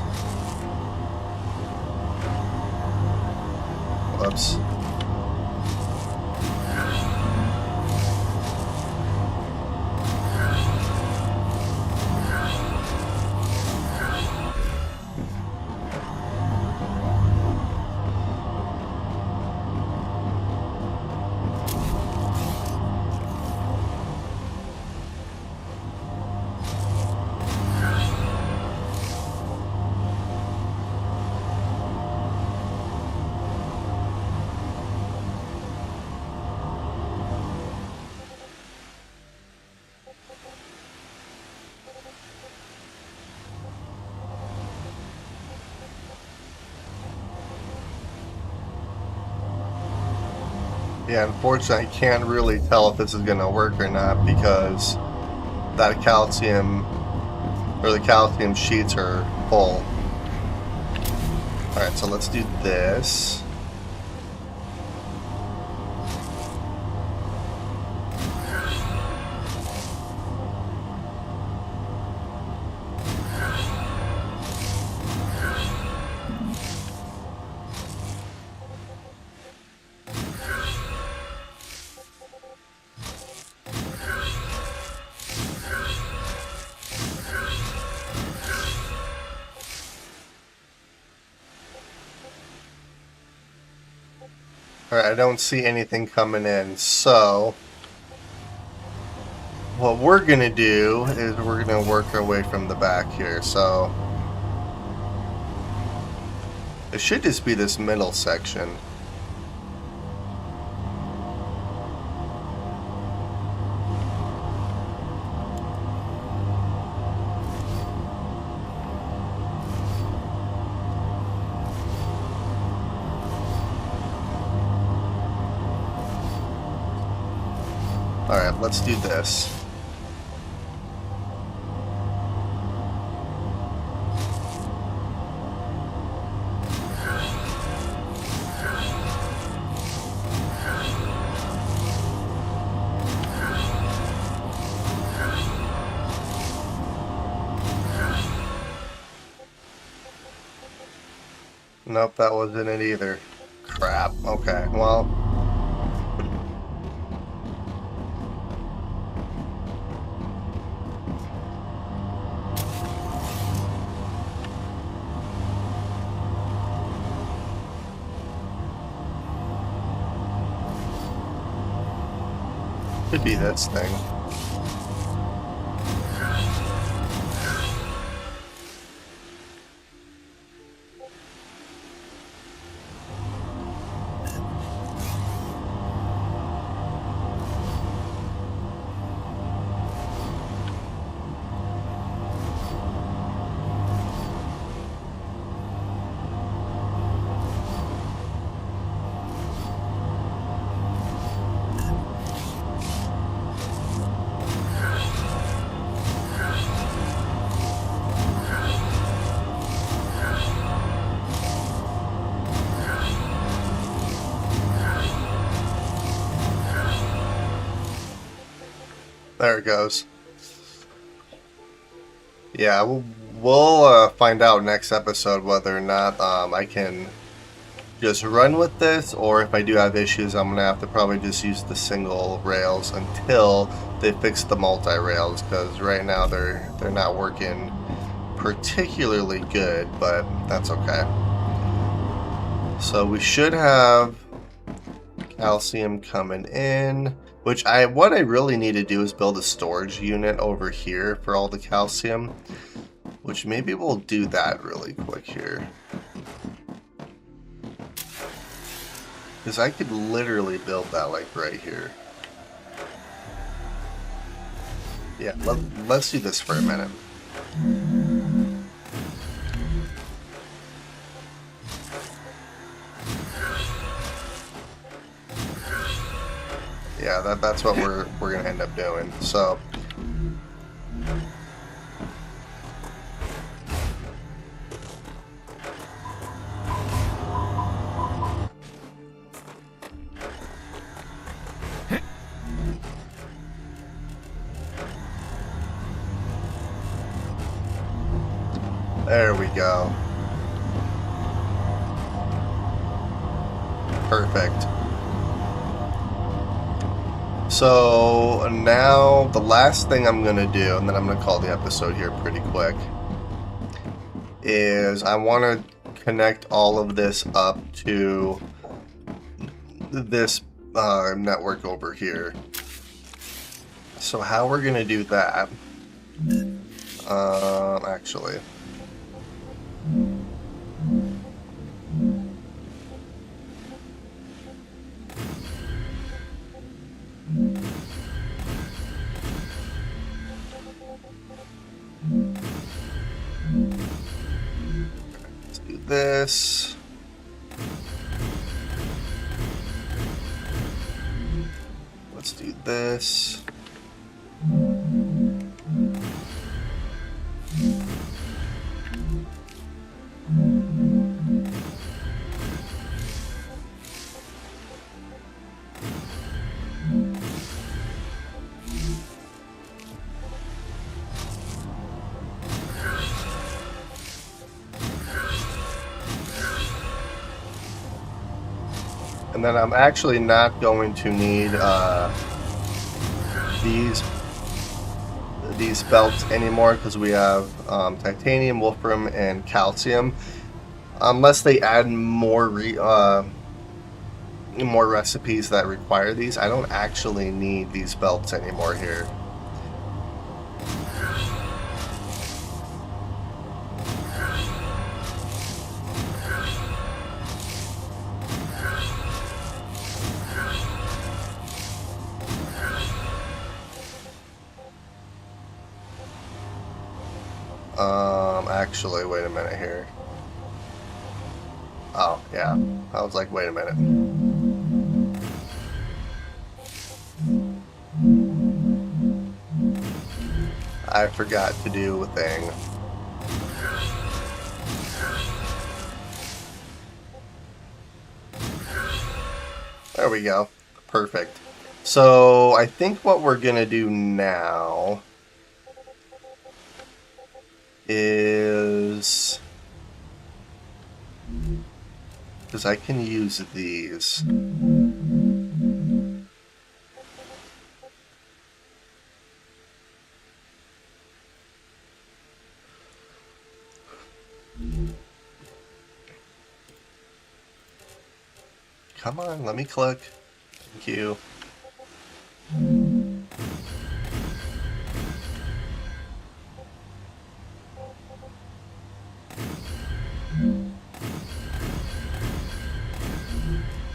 Whoops. Yeah, unfortunately, I can't really tell if this is going to work or not because that calcium, or the calcium sheets are full. Alright, so let's do this. Alright, I don't see anything coming in, so what we're going to do is we're going to work our way from the back here, so it should just be this middle section. Alright, let's do this. Nope, that wasn't it either. Crap. Okay, well. Could be this thing. There it goes. Yeah, we'll find out next episode whether or not I can just run with this, or if I do have issues, I'm gonna have to probably just use the single rails until they fix the multi-rails, because right now they're not working particularly good, but that's okay. So we should have calcium coming in. Which what I really need to do is build a storage unit over here for all the calcium. Which maybe we'll do that really quick here. Because I could literally build that like right here. Yeah, let's do this for a minute. Yeah, that's what we're gonna end up doing. So there we go. Perfect. So now the last thing I'm going to do, and then I'm going to call the episode here pretty quick, is I want to connect all of this up to this network over here. So how we're going to do that, actually. Let's do this. this. And then I'm actually not going to need these belts anymore because we have titanium, wolfram, and calcium. Unless they add more recipes that require these, I don't actually need these belts anymore here. Actually, wait a minute here. Oh, yeah. I was like, wait a minute. I forgot to do a thing. There we go. Perfect. So, I think what we're gonna do now is, because I can use these. Come on, let me click. Thank you.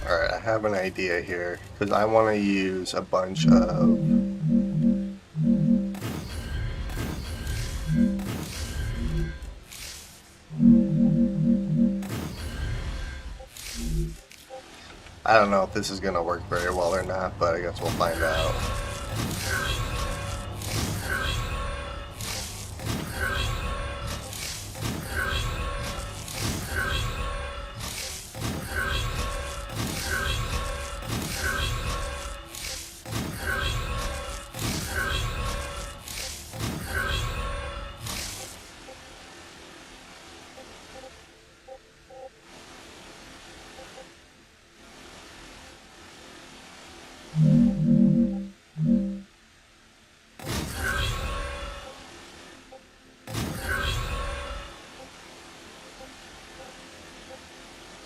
Alright, I have an idea here, because I want to use a bunch of... I don't know if this is going to work very well or not, but I guess we'll find out.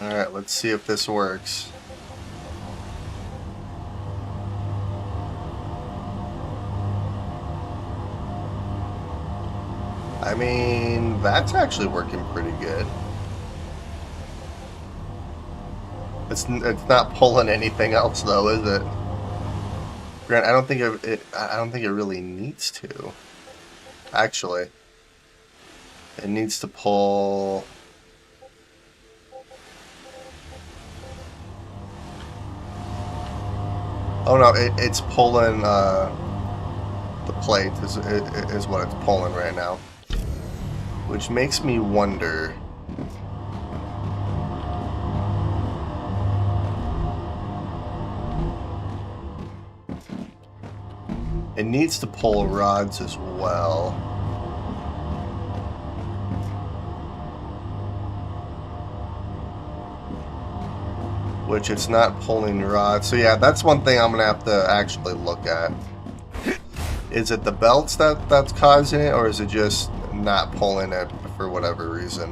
Alright, let's see if this works. I mean, that's actually working pretty good. It's not pulling anything else though, is it? Grant, I don't think it really needs to. Actually, it needs to pull. Oh no, it's pulling the plate is what it's pulling right now, which makes me wonder. It needs to pull rods as well. Which it's not pulling rods. So yeah, that's one thing I'm gonna have to actually look at. Is it the belts that's causing it, or is it just not pulling it for whatever reason?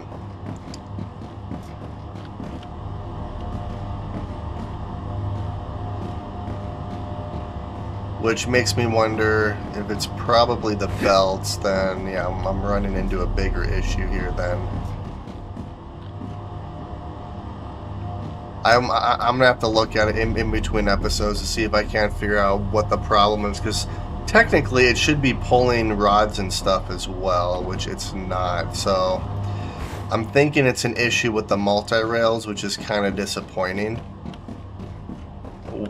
Which makes me wonder if it's probably the belts, then yeah, I'm running into a bigger issue here then. I'm gonna have to look at it in between episodes to see if I can't figure out what the problem is, because technically it should be pulling rods and stuff as well, which it's not. So I'm thinking it's an issue with the multi-rails, which is kind of disappointing.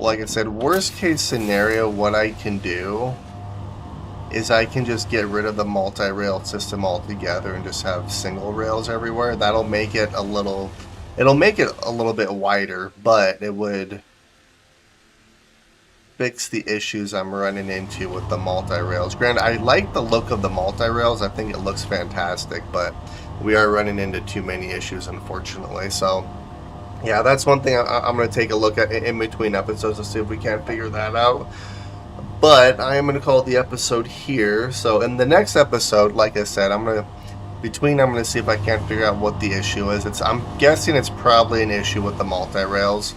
like I said, worst case scenario, what I can do is I can just get rid of the multi-rail system altogether and just have single rails everywhere. That'll make it a little, it'll make it a little bit wider, but it would fix the issues I'm running into with the multi-rails. Granted, I like the look of the multi-rails. I think it looks fantastic, but we are running into too many issues, unfortunately. So, yeah, that's one thing I'm going to take a look at in between episodes to see if we can't figure that out. But I am going to call the episode here. So, in the next episode, like I said, I'm going to see if I can't figure out what the issue is. I'm guessing it's probably an issue with the multi-rails.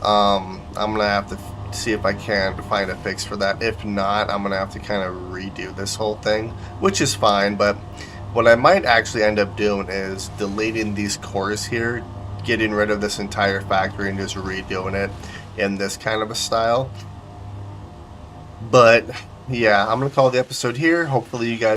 I'm going to have to see if I can find a fix for that. If not, I'm going to have to kind of redo this whole thing, which is fine. But what I might actually end up doing is deleting these cores here, getting rid of this entire factory and just redoing it in this kind of a style. But yeah, I'm going to call the episode here. Hopefully you guys